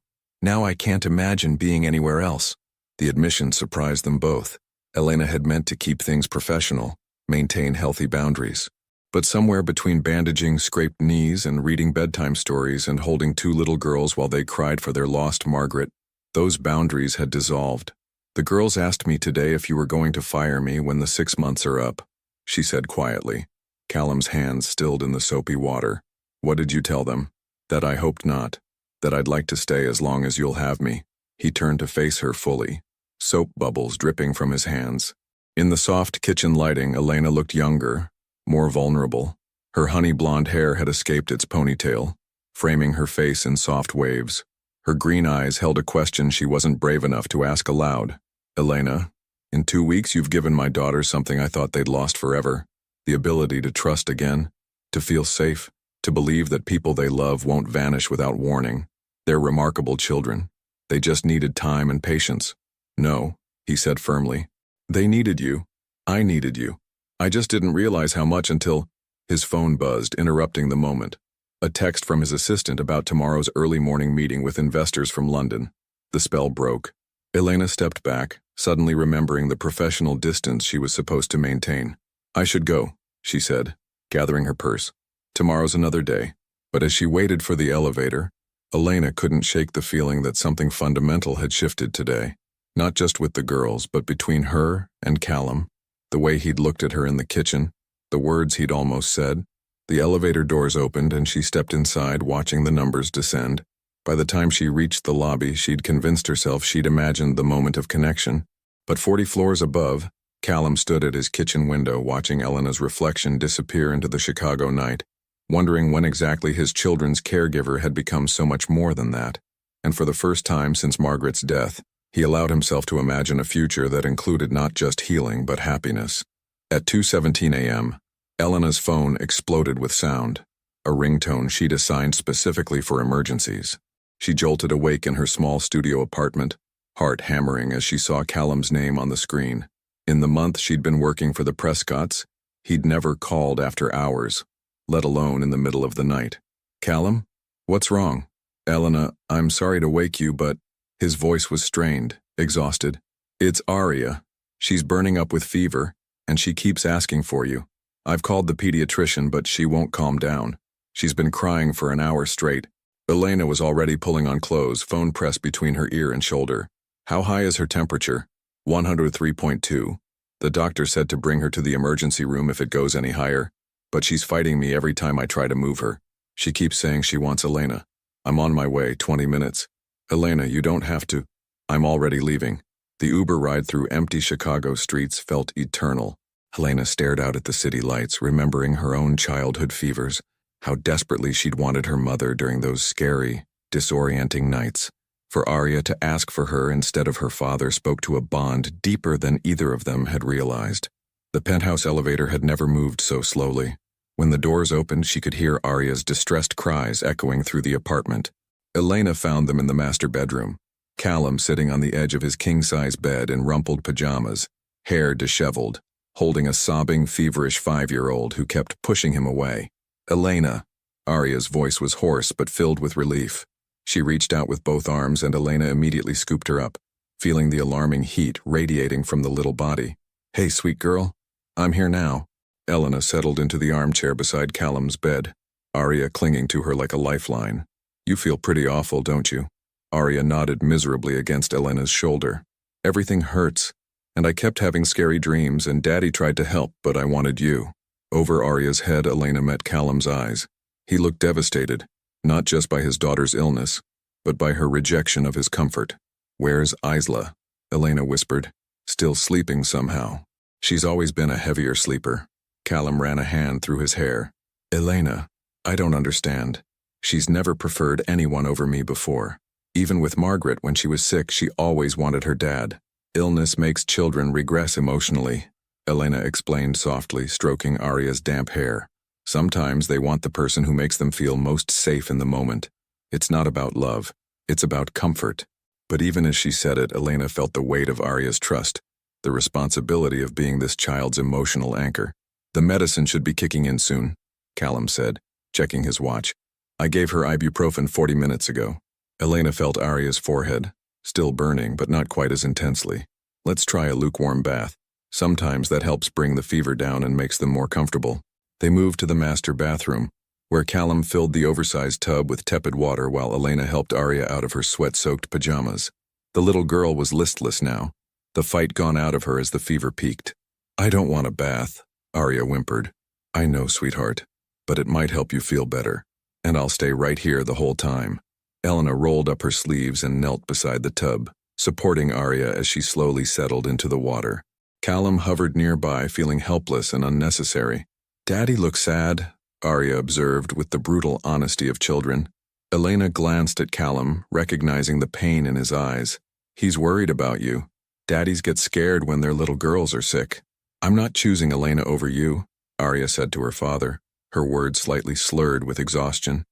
I can't imagine being anywhere else. The admission surprised them both. Elena had meant to keep things professional, maintain healthy boundaries. But somewhere between bandaging scraped knees and reading bedtime stories and holding 2 little girls while they cried for their lost Margaret, those boundaries had dissolved. The girls asked me today if you were going to fire me when the 6 months are up, she said quietly. Callum's hands stilled in the soapy water. What did you tell them? That I hoped not. That I'd like to stay as long as you'll have me. He turned to face her fully, soap bubbles dripping from his hands. In the soft kitchen lighting, Elena looked younger, more vulnerable. Her honey blonde hair had escaped its ponytail, framing her face in soft waves. Her green eyes held a question she wasn't brave enough to ask aloud. Elena, in 2 weeks you've given my daughters something I thought they'd lost forever. The ability to trust again, to feel safe, to believe that people they love won't vanish without warning. They're remarkable children. They just needed time and patience. No, he said firmly. They needed you. I needed you. I just didn't realize how much until... His phone buzzed, interrupting the moment. A text from his assistant about tomorrow's early morning meeting with investors from London. The spell broke. Elena stepped back, suddenly remembering the professional distance she was supposed to maintain. I should go, she said, gathering her purse. Tomorrow's another day. But as she waited for the elevator, Elena couldn't shake the feeling that something fundamental had shifted today. Not just with the girls, but between her and Callum. The way he'd looked at her in the kitchen, the words he'd almost said. The elevator doors opened and she stepped inside, watching the numbers descend. By the time she reached the lobby, she'd convinced herself she'd imagined the moment of connection. But 40 floors above, Callum stood at his kitchen window watching Elena's reflection disappear into the Chicago night, wondering when exactly his children's caregiver had become so much more than that. And for the first time since Margaret's death, he allowed himself to imagine a future that included not just healing but happiness. At 2:17 a.m., Elena's phone exploded with sound, a ringtone she'd assigned specifically for emergencies. She jolted awake in her small studio apartment, heart hammering as she saw Callum's name on the screen. In the month she'd been working for the Prescotts, he'd never called after hours, let alone in the middle of the night. "Callum? What's wrong?" "Elena, I'm sorry to wake you, but..." His voice was strained, exhausted. "It's Aria. She's burning up with fever, and she keeps asking for you. I've called the pediatrician, but she won't calm down. She's been crying for an hour straight." Elena was already pulling on clothes, phone pressed between her ear and shoulder. "How high is her temperature?" 103.2. "The doctor said to bring her to the emergency room if it goes any higher, but she's fighting me every time I try to move her. She keeps saying she wants Elena. I'm on my way, 20 minutes. Elena, you don't have to. I'm already leaving." The Uber ride through empty Chicago streets felt eternal. Elena stared out at the city lights, remembering her own childhood fevers, how desperately she'd wanted her mother during those scary, disorienting nights. For Aria to ask for her instead of her father spoke to a bond deeper than either of them had realized. The penthouse elevator had never moved so slowly. When the doors opened, she could hear Aria's distressed cries echoing through the apartment. Elena found them in the master bedroom. Callum sitting on the edge of his king-size bed in rumpled pajamas, hair disheveled, holding a sobbing, feverish 5-year-old who kept pushing him away. "Elena." Aria's voice was hoarse but filled with relief. She reached out with both arms and Elena immediately scooped her up, feeling the alarming heat radiating from the little body. "Hey, sweet girl. I'm here now." Elena settled into the armchair beside Callum's bed, Aria clinging to her like a lifeline. "You feel pretty awful, don't you?" Aria nodded miserably against Elena's shoulder. "Everything hurts, and I kept having scary dreams, and Daddy tried to help, but I wanted you." Over Aria's head, Elena met Callum's eyes. He looked devastated, not just by his daughter's illness, but by her rejection of his comfort. "Where's Isla?" Elena whispered, still sleeping somehow. "She's always been a heavier sleeper." Callum ran a hand through his hair. "Elena, I don't understand. She's never preferred anyone over me before. Even with Margaret, when she was sick, she always wanted her dad. Illness makes children regress emotionally," Elena explained softly, stroking Aria's damp hair. "Sometimes they want the person who makes them feel most safe in the moment. It's not about love, it's about comfort." But even as she said it, Elena felt the weight of Aria's trust, the responsibility of being this child's emotional anchor. "The medicine should be kicking in soon," Callum said, checking his watch. "I gave her ibuprofen 40 minutes ago." Elena felt Aria's forehead, still burning but not quite as intensely. "Let's try a lukewarm bath. Sometimes that helps bring the fever down and makes them more comfortable." They moved to the master bathroom, where Callum filled the oversized tub with tepid water while Elena helped Aria out of her sweat-soaked pajamas. The little girl was listless now, the fight gone out of her as the fever peaked. "I don't want a bath," Aria whimpered. "I know, sweetheart, but it might help you feel better, and I'll stay right here the whole time." Elena rolled up her sleeves and knelt beside the tub, supporting Aria as she slowly settled into the water. Callum hovered nearby, feeling helpless and unnecessary. "Daddy looks sad," Aria observed with the brutal honesty of children. Elena glanced at Callum, recognizing the pain in his eyes. "He's worried about you. Daddies get scared when their little girls are sick." "I'm not choosing Elena over you," Aria said to her father, her words slightly slurred with exhaustion.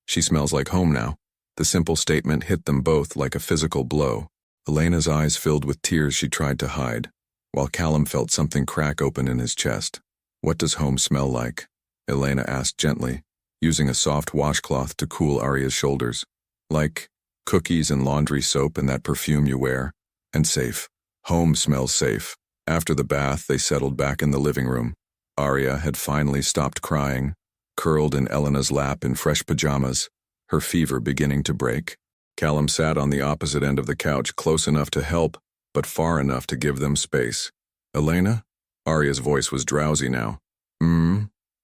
She smells like home now." The simple statement hit them both like a physical blow. Elena's eyes filled with tears she tried to hide, while Callum felt something crack open in his chest. "What does home smell like?" Elena asked gently, using a soft washcloth to cool Aria's shoulders. "Like cookies and laundry soap and that perfume you wear. And safe. Home smells safe." After the bath, they settled back in the living room. Aria had finally stopped crying, curled in Elena's lap in fresh pajamas, her fever beginning to break. Callum sat on the opposite end of the couch, close enough to help, but far enough to give them space. "Elena?" Aria's voice was drowsy now.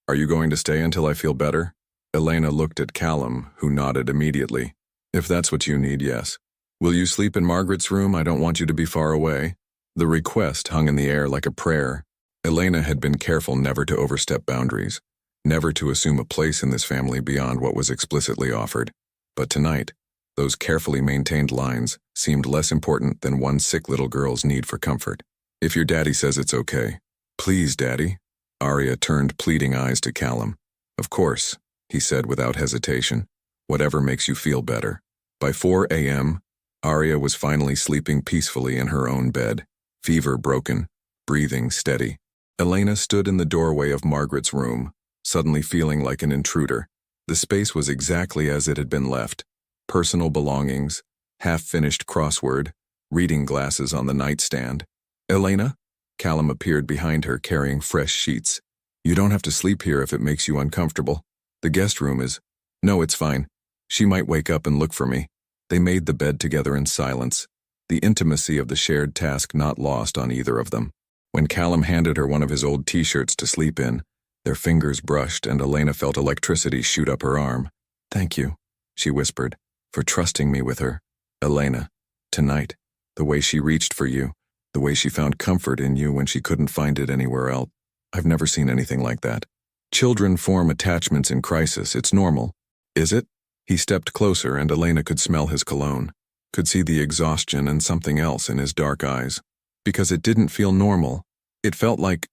Are you going to stay until I feel better?" Elena looked at Callum, who nodded immediately. "If that's what you need, yes." "Will you sleep in Margaret's room? I don't want you to be far away." The request hung in the air like a prayer. Elena had been careful never to overstep boundaries, never to assume a place in this family beyond what was explicitly offered. But tonight, those carefully maintained lines seemed less important than one sick little girl's need for comfort. If your daddy says it's okay. Please, Daddy. Arya turned pleading eyes to Callum. Of course, he said without hesitation. Whatever makes you feel better. By 4 a.m., Arya was finally sleeping peacefully in her own bed, fever broken, breathing steady. Elena stood in the doorway of Margaret's room, suddenly feeling like an intruder. The space was exactly as it had been left. Personal belongings, half-finished crossword, reading glasses on the nightstand. Elena? Callum appeared behind her carrying fresh sheets. You don't have to sleep here if it makes you uncomfortable. The guest room is... No, it's fine. She might wake up and look for me. They made the bed together in silence, the intimacy of the shared task not lost on either of them. When Callum handed her one of his old t-shirts to sleep in, their fingers brushed and Elena felt electricity shoot up her arm. Thank you, she whispered, for trusting me with her. Elena, tonight, the way she reached for you, the way she found comfort in you when she couldn't find it anywhere else. I've never seen anything like that. Children form attachments in crisis, it's normal. Is it? He stepped closer and Elena could smell his cologne, could see the exhaustion and something else in his dark eyes. Because it didn't feel normal. It felt like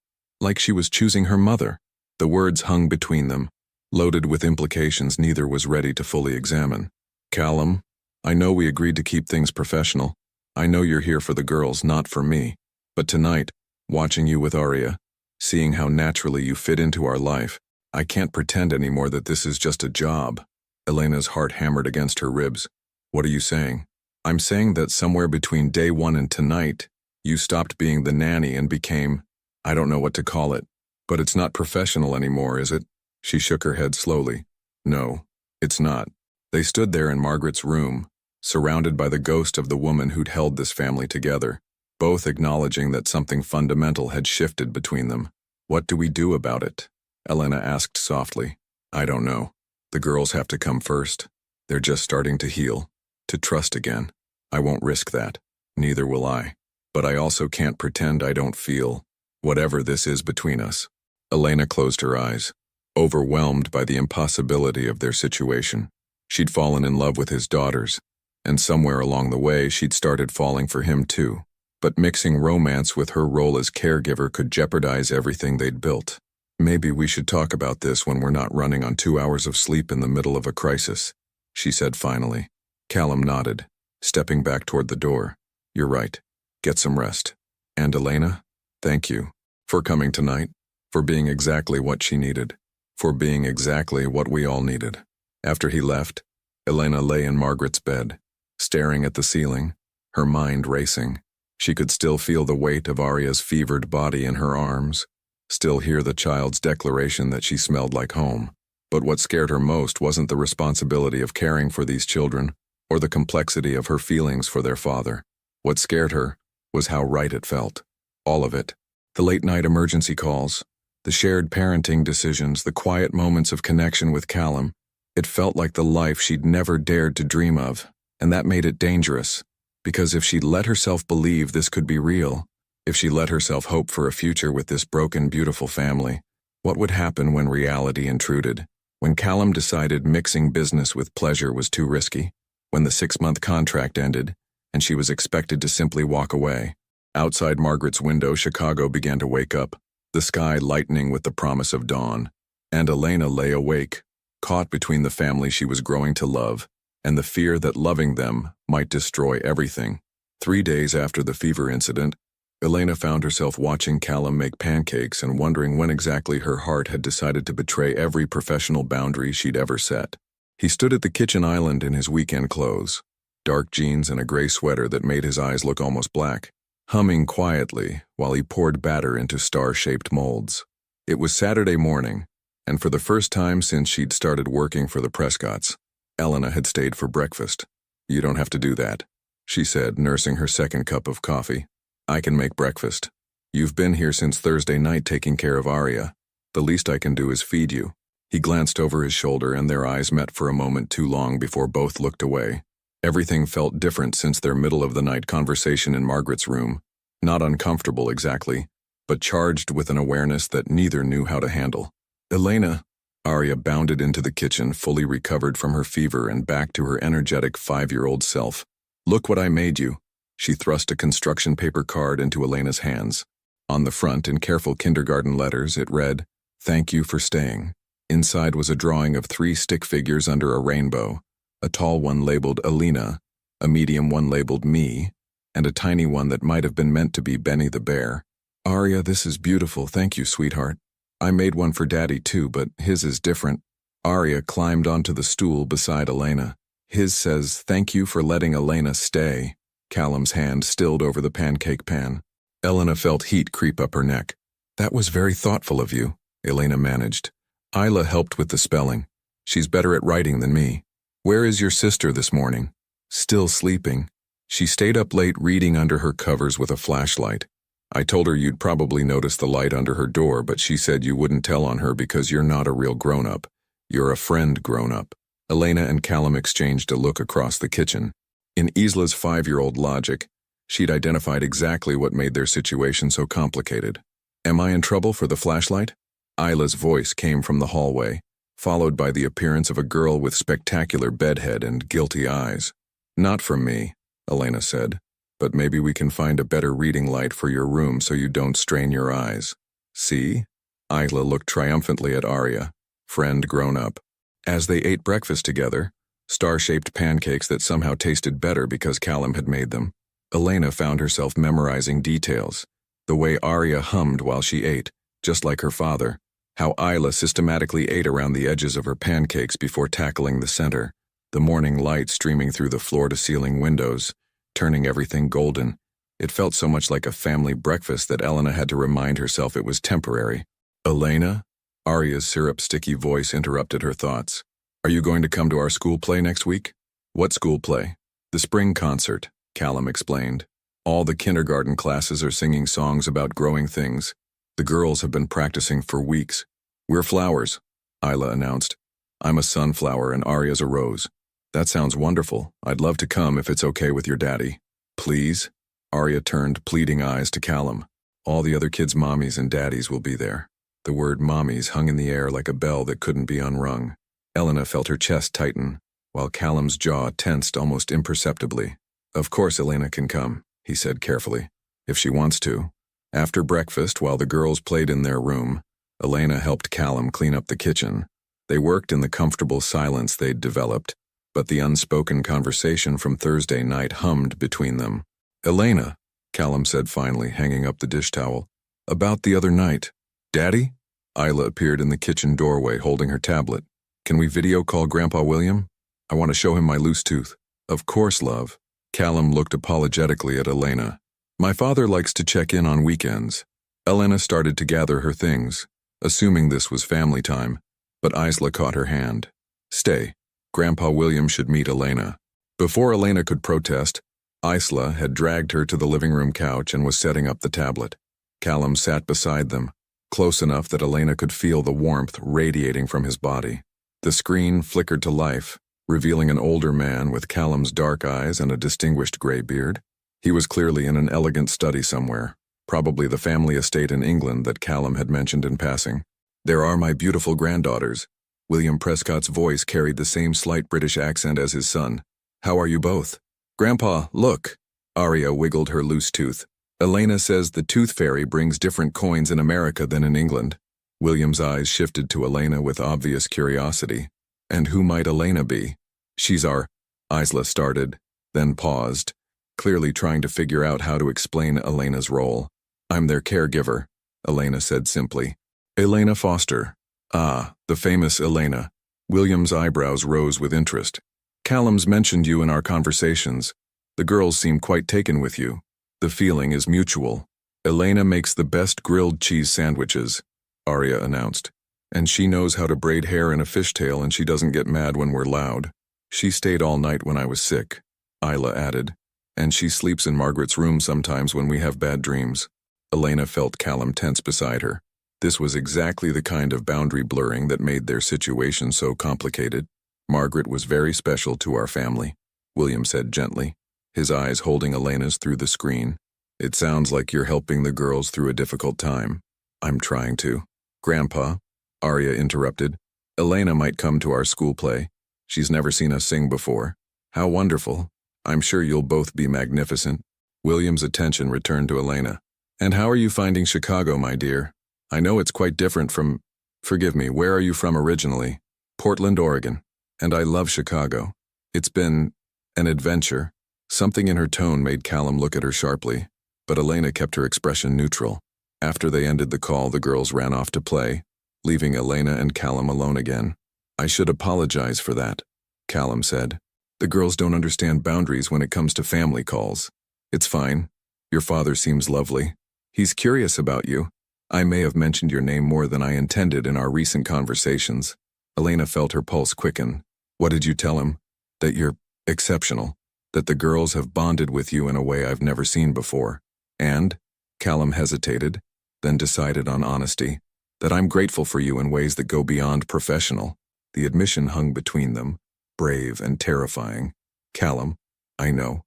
she was choosing her mother. The words hung between them, loaded with implications neither was ready to fully examine. Callum, I know we agreed to keep things professional. I know you're here for the girls, not for me. But tonight, watching you with Arya, seeing how naturally you fit into our life, I can't pretend anymore that this is just a job. Elena's heart hammered against her ribs. What are you saying? I'm saying that somewhere between day one and tonight, you stopped being the nanny and became, I don't know what to call it, but it's not professional anymore, is it? She shook her head slowly. No, it's not. They stood there in Margaret's room, surrounded by the ghost of the woman who'd held this family together, both acknowledging that something fundamental had shifted between them. What do we do about it? Elena asked softly. I don't know. The girls have to come first. They're just starting to heal, to trust again. I won't risk that. Neither will I. But I also can't pretend I don't feel whatever this is between us. Elena closed her eyes, overwhelmed by the impossibility of their situation. She'd fallen in love with his daughters, and somewhere along the way she'd started falling for him too. But mixing romance with her role as caregiver could jeopardize everything they'd built. Maybe we should talk about this when we're not running on 2 hours of sleep in the middle of a crisis, she said finally. Callum nodded, stepping back toward the door. You're right. Get some rest. And Elena, thank you for coming tonight, for being exactly what she needed, for being exactly what we all needed. After he left, Elena lay in Margaret's bed, staring at the ceiling, her mind racing. She could still feel the weight of Arya's fevered body in her arms, still hear the child's declaration that she smelled like home. But what scared her most wasn't the responsibility of caring for these children, or the complexity of her feelings for their father. What scared her was how right it felt. All of it. The late-night emergency calls, the shared parenting decisions, the quiet moments of connection with Callum. It felt like the life she'd never dared to dream of, and that made it dangerous. Because if she let herself believe this could be real, if she let herself hope for a future with this broken, beautiful family, what would happen when reality intruded? When Callum decided mixing business with pleasure was too risky? When the 6-month contract ended, and she was expected to simply walk away? Outside Margaret's window, Chicago began to wake up, the sky lightening with the promise of dawn. And Elena lay awake, caught between the family she was growing to love and the fear that loving them might destroy everything. 3 days after the fever incident, Elena found herself watching Callum make pancakes and wondering when exactly her heart had decided to betray every professional boundary she'd ever set. He stood at the kitchen island in his weekend clothes, dark jeans and a gray sweater that made his eyes look almost black, humming quietly while he poured batter into star-shaped molds. It was Saturday morning, and for the first time since she'd started working for the Prescotts, Elena had stayed for breakfast. You don't have to do that, she said, nursing her second cup of coffee. I can make breakfast. You've been here since Thursday night taking care of Arya. The least I can do is feed you. He glanced over his shoulder and their eyes met for a moment too long before both looked away. Everything felt different since their middle-of-the-night conversation in Margaret's room. Not uncomfortable exactly, but charged with an awareness that neither knew how to handle. Elena! Arya bounded into the kitchen, fully recovered from her fever and back to her energetic 5-year-old self. Look what I made you. She thrust a construction paper card into Elena's hands. On the front, in careful kindergarten letters, it read, "Thank you for staying." Inside was a drawing of 3 stick figures under a rainbow, a tall one labeled Elena, a medium one labeled me, and a tiny one that might have been meant to be Benny the Bear. Arya, this is beautiful, thank you, sweetheart. I made one for Daddy too, but his is different. Arya climbed onto the stool beside Elena. His says, "Thank you for letting Elena stay." Callum's hand stilled over the pancake pan. Elena felt heat creep up her neck. That was very thoughtful of you, Elena managed. Isla helped with the spelling. She's better at writing than me. Where is your sister this morning? Still sleeping. She stayed up late reading under her covers with a flashlight. I told her you'd probably notice the light under her door, but she said you wouldn't tell on her because you're not a real grown-up. You're a friend grown-up. Elena and Callum exchanged a look across the kitchen. In Isla's 5-year-old logic, she'd identified exactly what made their situation so complicated. Am I in trouble for the flashlight? Isla's voice came from the hallway, followed by the appearance of a girl with spectacular bedhead and guilty eyes. Not from me, Elena said, but maybe we can find a better reading light for your room so you don't strain your eyes. See? Isla looked triumphantly at Arya, friend grown up. As they ate breakfast together, star-shaped pancakes that somehow tasted better because Callum had made them, Elena found herself memorizing details. The way Arya hummed while she ate, just like her father. How Isla systematically ate around the edges of her pancakes before tackling the center. The morning light streaming through the floor-to-ceiling windows, turning everything golden. It felt so much like a family breakfast that Elena had to remind herself it was temporary. Elena? Arya's syrup-sticky voice interrupted her thoughts. Are you going to come to our school play next week? What school play? The spring concert, Callum explained. All the kindergarten classes are singing songs about growing things. The girls have been practicing for weeks. We're flowers, Isla announced. I'm a sunflower and Arya's a rose. That sounds wonderful. I'd love to come if it's okay with your daddy. Please? Arya turned pleading eyes to Callum. All the other kids' mommies and daddies will be there. The word mommies hung in the air like a bell that couldn't be unrung. Elena felt her chest tighten, while Callum's jaw tensed almost imperceptibly. Of course Elena can come, he said carefully, if she wants to. After breakfast, while the girls played in their room, Elena helped Callum clean up the kitchen. They worked in the comfortable silence they'd developed, but the unspoken conversation from Thursday night hummed between them. Elena, Callum said finally, hanging up the dish towel. About the other night. Daddy? Isla appeared in the kitchen doorway holding her tablet. Can we video call Grandpa William? I want to show him my loose tooth. Of course, love. Callum looked apologetically at Elena. My father likes to check in on weekends. Elena started to gather her things, assuming this was family time, but Isla caught her hand. Stay. Grandpa William should meet Elena. Before Elena could protest, Isla had dragged her to the living room couch and was setting up the tablet. Callum sat beside them, close enough that Elena could feel the warmth radiating from his body. The screen flickered to life, revealing an older man with Callum's dark eyes and a distinguished gray beard. He was clearly in an elegant study somewhere, probably the family estate in England that Callum had mentioned in passing. There are my beautiful granddaughters. William Prescott's voice carried the same slight British accent as his son. How are you both? Grandpa, look. Arya wiggled her loose tooth. Elena says the tooth fairy brings different coins in America than in England. William's eyes shifted to Elena with obvious curiosity. And who might Elena be? She's our... Isla started, then paused, clearly trying to figure out how to explain Elena's role. I'm their caregiver, Elena said simply. Elena Foster. Ah, the famous Elena. William's eyebrows rose with interest. Callum's mentioned you in our conversations. The girls seem quite taken with you. The feeling is mutual. Elena makes the best grilled cheese sandwiches, Arya announced. And she knows how to braid hair in a fishtail and she doesn't get mad when we're loud. She stayed all night when I was sick, Isla added. And she sleeps in Margaret's room sometimes when we have bad dreams. Elena felt Callum tense beside her. This was exactly the kind of boundary blurring that made their situation so complicated. Margaret was very special to our family, William said gently, his eyes holding Elena's through the screen. It sounds like you're helping the girls through a difficult time. I'm trying to. Grandpa, Arya interrupted. Elena might come to our school play. She's never seen us sing before. How wonderful. I'm sure you'll both be magnificent. William's attention returned to Elena. And how are you finding Chicago, my dear? I know it's quite different from... Forgive me, where are you from originally? Portland, Oregon. And I love Chicago. It's been an adventure. Something in her tone made Callum look at her sharply, but Elena kept her expression neutral. After they ended the call, the girls ran off to play, leaving Elena and Callum alone again. I should apologize for that, Callum said. The girls don't understand boundaries when it comes to family calls. It's fine. Your father seems lovely. He's curious about you. I may have mentioned your name more than I intended in our recent conversations. Elena felt her pulse quicken. What did you tell him? That you're exceptional. That the girls have bonded with you in a way I've never seen before. And, Callum hesitated, then decided on honesty, that I'm grateful for you in ways that go beyond professional. The admission hung between them, brave and terrifying. Callum, I know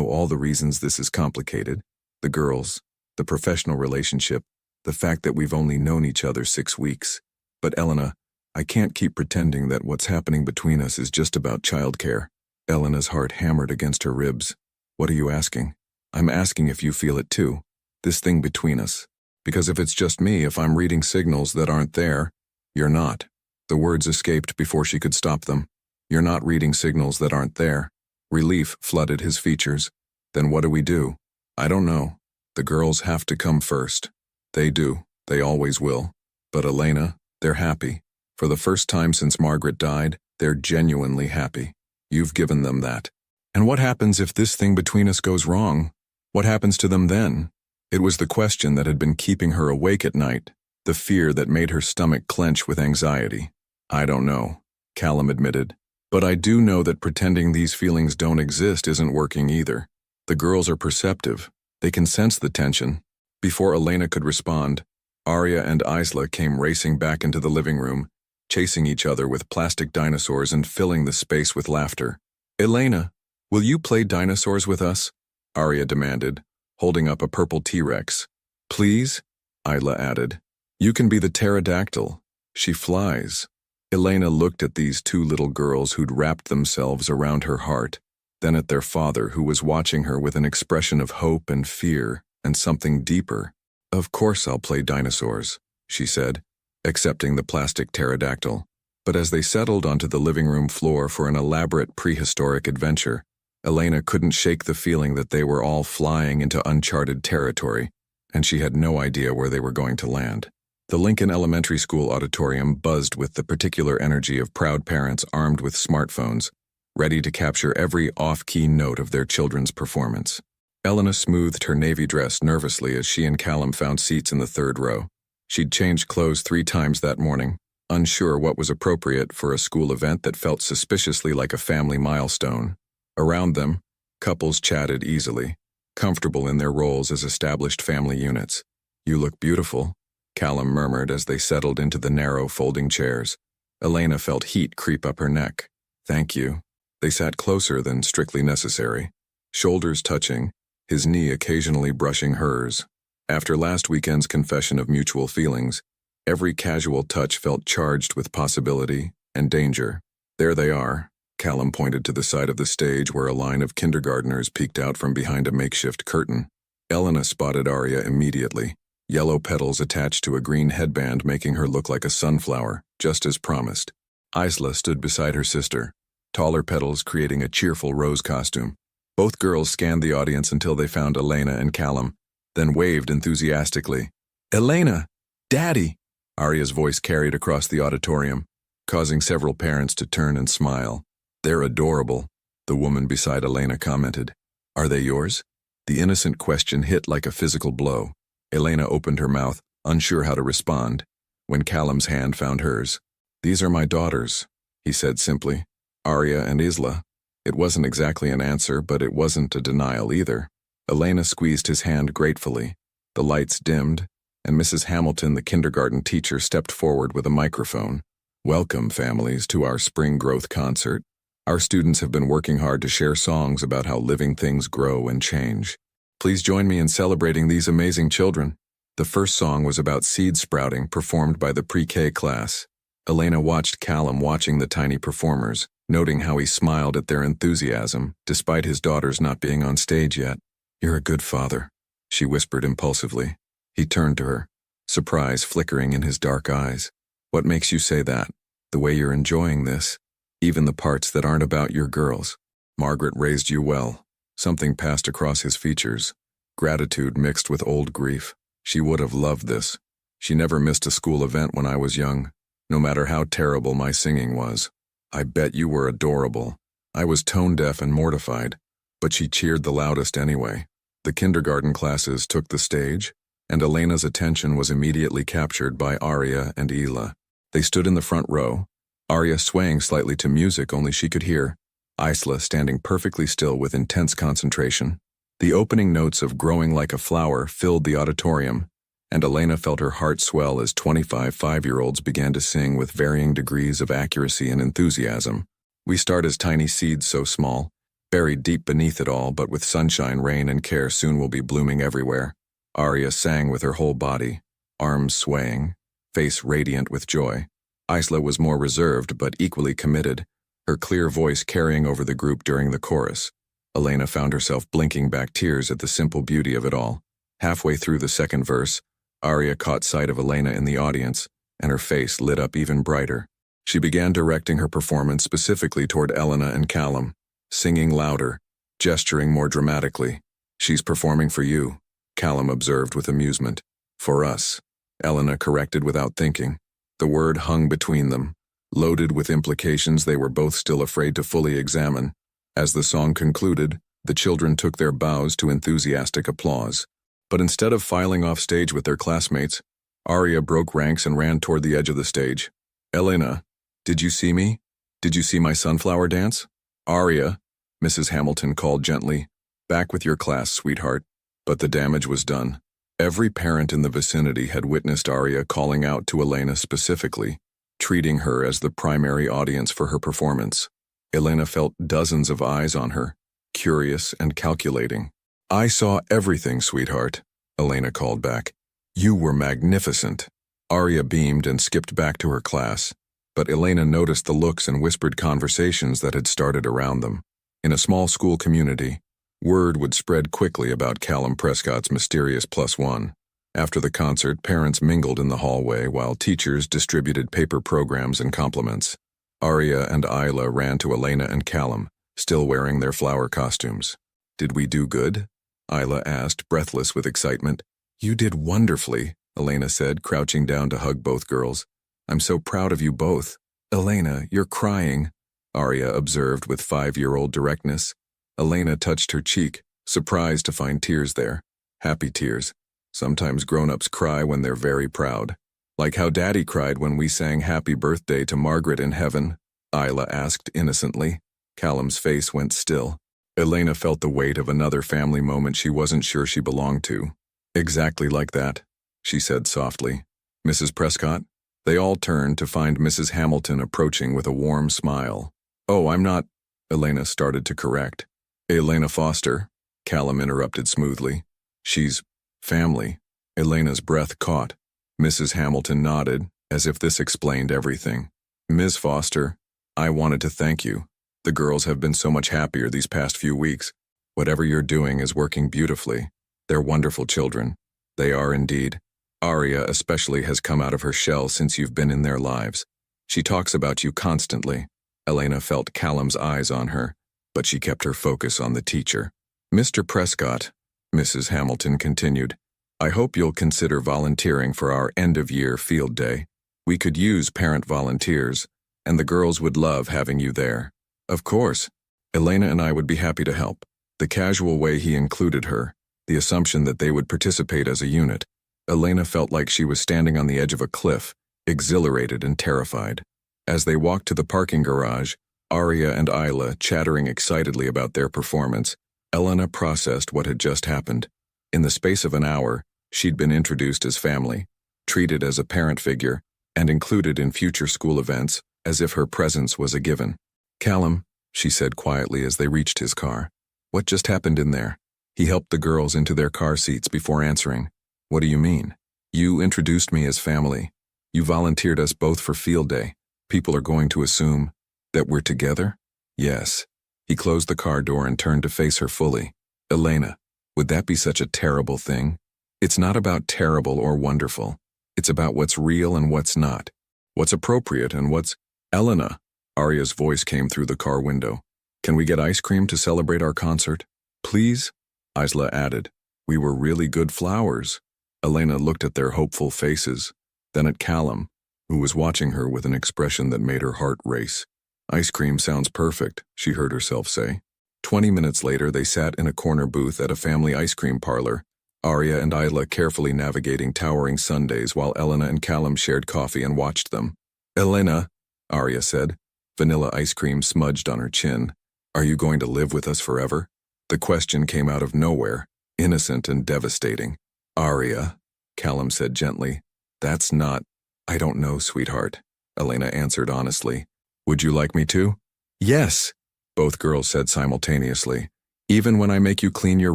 all the reasons this is complicated. The girls, the professional relationship, the fact that we've only known each other 6 weeks. But Elena, I can't keep pretending that what's happening between us is just about childcare. Elena's heart hammered against her ribs. What are you asking? I'm asking if you feel it too. This thing between us. Because if it's just me, if I'm reading signals that aren't there, you're not. The words escaped before she could stop them. You're not reading signals that aren't there. Relief flooded his features. Then what do we do? I don't know. The girls have to come first. They do. They always will. But Elena, they're happy. For the first time since Margaret died, they're genuinely happy. You've given them that. And what happens if this thing between us goes wrong? What happens to them then? It was the question that had been keeping her awake at night, the fear that made her stomach clench with anxiety. I don't know, Callum admitted. But I do know that pretending these feelings don't exist isn't working either. The girls are perceptive. They can sense the tension. Before Elena could respond, Arya and Isla came racing back into the living room, chasing each other with plastic dinosaurs and filling the space with laughter. Elena, will you play dinosaurs with us? Arya demanded, holding up a purple T-Rex. Please? Isla added. You can be the pterodactyl. She flies. Elena looked at these two little girls who'd wrapped themselves around her heart, then at their father who was watching her with an expression of hope and fear and something deeper. Of course I'll play dinosaurs, she said, accepting the plastic pterodactyl. But as they settled onto the living room floor for an elaborate prehistoric adventure, Elena couldn't shake the feeling that they were all flying into uncharted territory, and she had no idea where they were going to land. The Lincoln Elementary School auditorium buzzed with the particular energy of proud parents armed with smartphones, ready to capture every off-key note of their children's performance. Elena smoothed her navy dress nervously as she and Callum found seats in the third row. She'd changed clothes 3 times that morning, unsure what was appropriate for a school event that felt suspiciously like a family milestone. Around them, couples chatted easily, comfortable in their roles as established family units. You look beautiful, Callum murmured as they settled into the narrow folding chairs. Elena felt heat creep up her neck. Thank you. They sat closer than strictly necessary, shoulders touching, his knee occasionally brushing hers. After last weekend's confession of mutual feelings, every casual touch felt charged with possibility and danger. There they are. Callum pointed to the side of the stage where a line of kindergartners peeked out from behind a makeshift curtain. Elena spotted Arya immediately, yellow petals attached to a green headband making her look like a sunflower, just as promised. Isla stood beside her sister, taller petals creating a cheerful rose costume. Both girls scanned the audience until they found Elena and Callum, then waved enthusiastically. Elena! Daddy! Arya's voice carried across the auditorium, causing several parents to turn and smile. They're adorable, the woman beside Elena commented. Are they yours? The innocent question hit like a physical blow. Elena opened her mouth, unsure how to respond, when Callum's hand found hers. These are my daughters, he said simply. Arya and Isla. It wasn't exactly an answer, but it wasn't a denial either. Elena squeezed his hand gratefully. The lights dimmed, and Mrs. Hamilton, the kindergarten teacher, stepped forward with a microphone. Welcome, families, to our spring growth concert. Our students have been working hard to share songs about how living things grow and change. Please join me in celebrating these amazing children. The first song was about seed sprouting, performed by the pre-K class. Elena watched Callum watching the tiny performers, noting how he smiled at their enthusiasm, despite his daughters not being on stage yet. "You're a good father," she whispered impulsively. He turned to her, surprise flickering in his dark eyes. "What makes you say that? The way you're enjoying this? Even the parts that aren't about your girls. Margaret raised you well." Something passed across his features, gratitude mixed with old grief. She would have loved this. She never missed a school event when I was young, no matter how terrible my singing was. "I bet you were adorable." I was tone-deaf and mortified, but she cheered the loudest anyway. The kindergarten classes took the stage, and Elena's attention was immediately captured by Arya and Ela. They stood in the front row, Arya swaying slightly to music only she could hear, Isla standing perfectly still with intense concentration. The opening notes of "Growing Like a Flower" filled the auditorium, and Elena felt her heart swell as 25 five-year-olds began to sing with varying degrees of accuracy and enthusiasm. "We start as tiny seeds so small, buried deep beneath it all, but with sunshine, rain, and care soon will be blooming everywhere." Arya sang with her whole body, arms swaying, face radiant with joy. Isla was more reserved but equally committed, her clear voice carrying over the group during the chorus. Elena found herself blinking back tears at the simple beauty of it all. Halfway through the second verse, Arya caught sight of Elena in the audience, and her face lit up even brighter. She began directing her performance specifically toward Elena and Callum, singing louder, gesturing more dramatically. "She's performing for you," Callum observed with amusement. "For us," Elena corrected without thinking. The word hung between them, loaded with implications they were both still afraid to fully examine. As the song concluded, the children took their bows to enthusiastic applause. But instead of filing off stage with their classmates, Arya broke ranks and ran toward the edge of the stage. "Elena, did you see me? Did you see my sunflower dance?" "Arya," Mrs. Hamilton called gently, "back with your class, sweetheart." But the damage was done. Every parent in the vicinity had witnessed Arya calling out to Elena specifically, treating her as the primary audience for her performance. Elena felt dozens of eyes on her, curious and calculating. "I saw everything, sweetheart," Elena called back. "You were magnificent." Arya beamed and skipped back to her class, but Elena noticed the looks and whispered conversations that had started around them. In a small school community, word would spread quickly about Callum Prescott's mysterious +1. After the concert, parents mingled in the hallway while teachers distributed paper programs and compliments. Arya and Isla ran to Elena and Callum, still wearing their flower costumes. "Did we do good?" Isla asked, breathless with excitement. "You did wonderfully," Elena said, crouching down to hug both girls. "I'm so proud of you both." "Elena, you're crying," Arya observed with 5-year-old directness. Elena touched her cheek, surprised to find tears there. Happy tears. Sometimes grown-ups cry when they're very proud. "Like how Daddy cried when we sang Happy Birthday to Margaret in heaven?" Isla asked innocently. Callum's face went still. Elena felt the weight of another family moment she wasn't sure she belonged to. "Exactly like that," she said softly. "Mrs. Prescott?" They all turned to find Mrs. Hamilton approaching with a warm smile. "Oh, I'm not," Elena started to correct. "Elena Foster," Callum interrupted smoothly. "She's family." Elena's breath caught. Mrs. Hamilton nodded, as if this explained everything. "Ms. Foster, I wanted to thank you. The girls have been so much happier these past few weeks. Whatever you're doing is working beautifully. They're wonderful children. They are indeed. Arya especially has come out of her shell since you've been in their lives. She talks about you constantly." Elena felt Callum's eyes on her, but she kept her focus on the teacher. "Mr. Prescott," Mrs. Hamilton continued, "I hope you'll consider volunteering for our end-of-year field day. We could use parent volunteers, and the girls would love having you there." "Of course. Elena and I would be happy to help." The casual way he included her, the assumption that they would participate as a unit. Elena felt like she was standing on the edge of a cliff, exhilarated and terrified. As they walked to the parking garage, Arya and Isla chattering excitedly about their performance, Elena processed what had just happened. In the space of an hour, she'd been introduced as family, treated as a parent figure, and included in future school events as if her presence was a given. "Callum," she said quietly as they reached his car, "what just happened in there?" He helped the girls into their car seats before answering. What do you mean? You introduced me as family. You volunteered us both for field day. People are going to assume that we're together? Yes. He closed the car door and turned to face her fully. Elena, would that be such a terrible thing? It's not about terrible or wonderful. It's about what's real and what's not. What's appropriate and what's... Elena, Arya's voice came through the car window. Can we get ice cream to celebrate our concert? Please? Isla added. We were really good flowers. Elena looked at their hopeful faces, then at Callum, who was watching her with an expression that made her heart race. Ice cream sounds perfect, she heard herself say. 20 minutes later, they sat in a corner booth at a family ice cream parlor, Arya and Isla carefully navigating towering sundaes while Elena and Callum shared coffee and watched them. Elena, Arya said, vanilla ice cream smudged on her chin. Are you going to live with us forever? The question came out of nowhere, innocent and devastating. Arya, Callum said gently. That's not... I don't know, sweetheart, Elena answered honestly. Would you like me to? Yes, both girls said simultaneously. Even when I make you clean your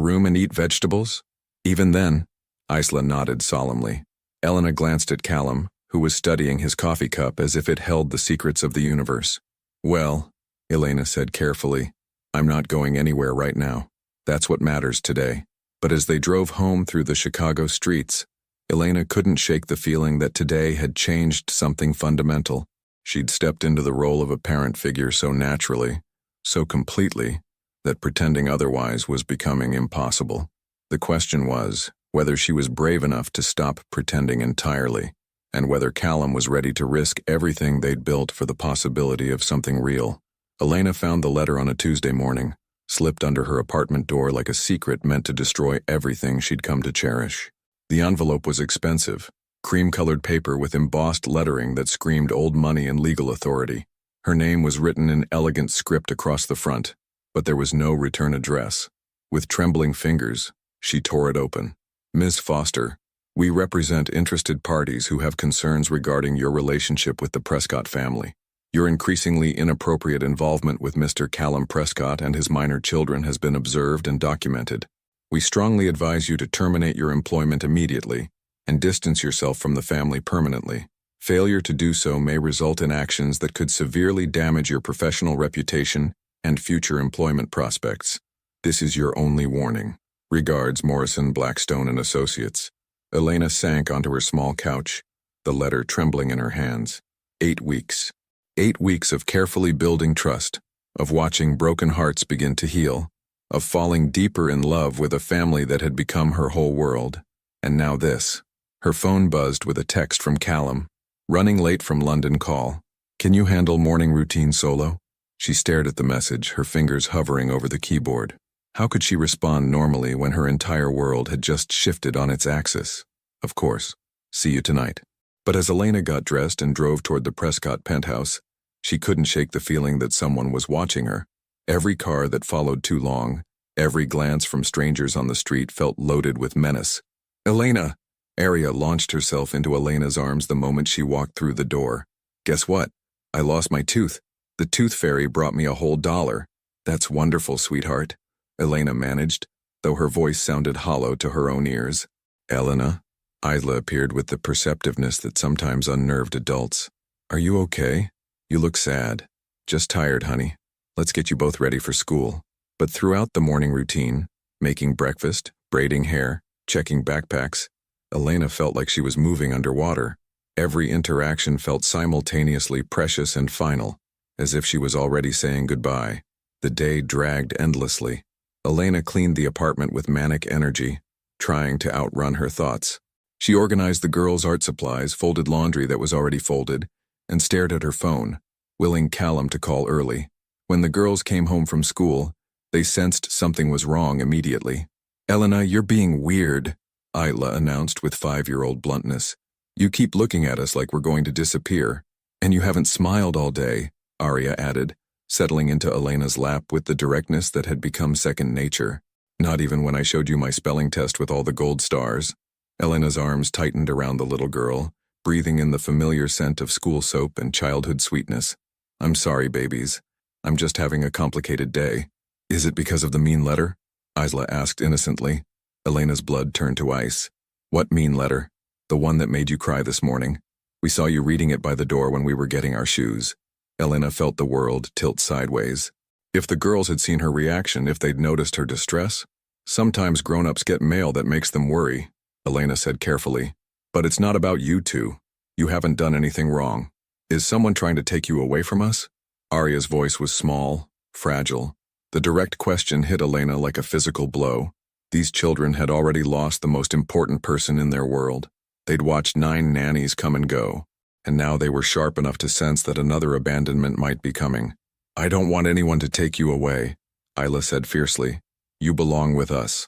room and eat vegetables? Even then, Isla nodded solemnly. Elena glanced at Callum, who was studying his coffee cup as if it held the secrets of the universe. Well, Elena said carefully, I'm not going anywhere right now. That's what matters today. But as they drove home through the Chicago streets, Elena couldn't shake the feeling that today had changed something fundamental. She'd stepped into the role of a parent figure so naturally, so completely, that pretending otherwise was becoming impossible. The question was whether she was brave enough to stop pretending entirely, and whether Callum was ready to risk everything they'd built for the possibility of something real. Elena found the letter on a Tuesday morning, slipped under her apartment door like a secret meant to destroy everything she'd come to cherish. The envelope was expensive, cream-colored paper with embossed lettering that screamed old money and legal authority. Her name was written in elegant script across the front, but there was no return address. With trembling fingers, she tore it open. Ms. Foster, we represent interested parties who have concerns regarding your relationship with the Prescott family. Your increasingly inappropriate involvement with Mr. Callum Prescott and his minor children has been observed and documented. We strongly advise you to terminate your employment immediately and distance yourself from the family permanently. Failure to do so may result in actions that could severely damage your professional reputation and future employment prospects. This is your only warning. Regards, Morrison, Blackstone and Associates. Elena sank onto her small couch, the letter trembling in her hands. 8 weeks. 8 weeks of carefully building trust, of watching broken hearts begin to heal, of falling deeper in love with a family that had become her whole world. And now this. Her phone buzzed with a text from Callum. Running late from London call. Can you handle morning routine solo? She stared at the message, her fingers hovering over the keyboard. How could she respond normally when her entire world had just shifted on its axis? Of course. See you tonight. But as Elena got dressed and drove toward the Prescott penthouse, she couldn't shake the feeling that someone was watching her. Every car that followed too long, every glance from strangers on the street felt loaded with menace. Elena! Arya launched herself into Elena's arms the moment she walked through the door. Guess what? I lost my tooth. The tooth fairy brought me a whole $1. That's wonderful, sweetheart. Elena managed, though her voice sounded hollow to her own ears. Elena? Isla appeared with the perceptiveness that sometimes unnerved adults. Are you okay? You look sad. Just tired, honey. Let's get you both ready for school. But throughout the morning routine, making breakfast, braiding hair, checking backpacks, Elena felt like she was moving underwater. Every interaction felt simultaneously precious and final, as if she was already saying goodbye. The day dragged endlessly. Elena cleaned the apartment with manic energy, trying to outrun her thoughts. She organized the girls' art supplies, folded laundry that was already folded, and stared at her phone, willing Callum to call early. When the girls came home from school, they sensed something was wrong immediately. Elena, you're being weird, Isla announced with 5-year-old bluntness. You keep looking at us like we're going to disappear. And you haven't smiled all day, Arya added, settling into Elena's lap with the directness that had become second nature. Not even when I showed you my spelling test with all the gold stars. Elena's arms tightened around the little girl, breathing in the familiar scent of school soap and childhood sweetness. I'm sorry, babies. I'm just having a complicated day. Is it because of the mean letter? Isla asked innocently. Elena's blood turned to ice. What mean letter? The one that made you cry this morning. We saw you reading it by the door when we were getting our shoes. Elena felt the world tilt sideways. If the girls had seen her reaction, if they'd noticed her distress. Sometimes grown-ups get mail that makes them worry, Elena said carefully. But it's not about you two. You haven't done anything wrong. Is someone trying to take you away from us? Arya's voice was small, fragile. The direct question hit Elena like a physical blow. These children had already lost the most important person in their world. They'd watched 9 nannies come and go, and now they were sharp enough to sense that another abandonment might be coming. I don't want anyone to take you away, Isla said fiercely. You belong with us.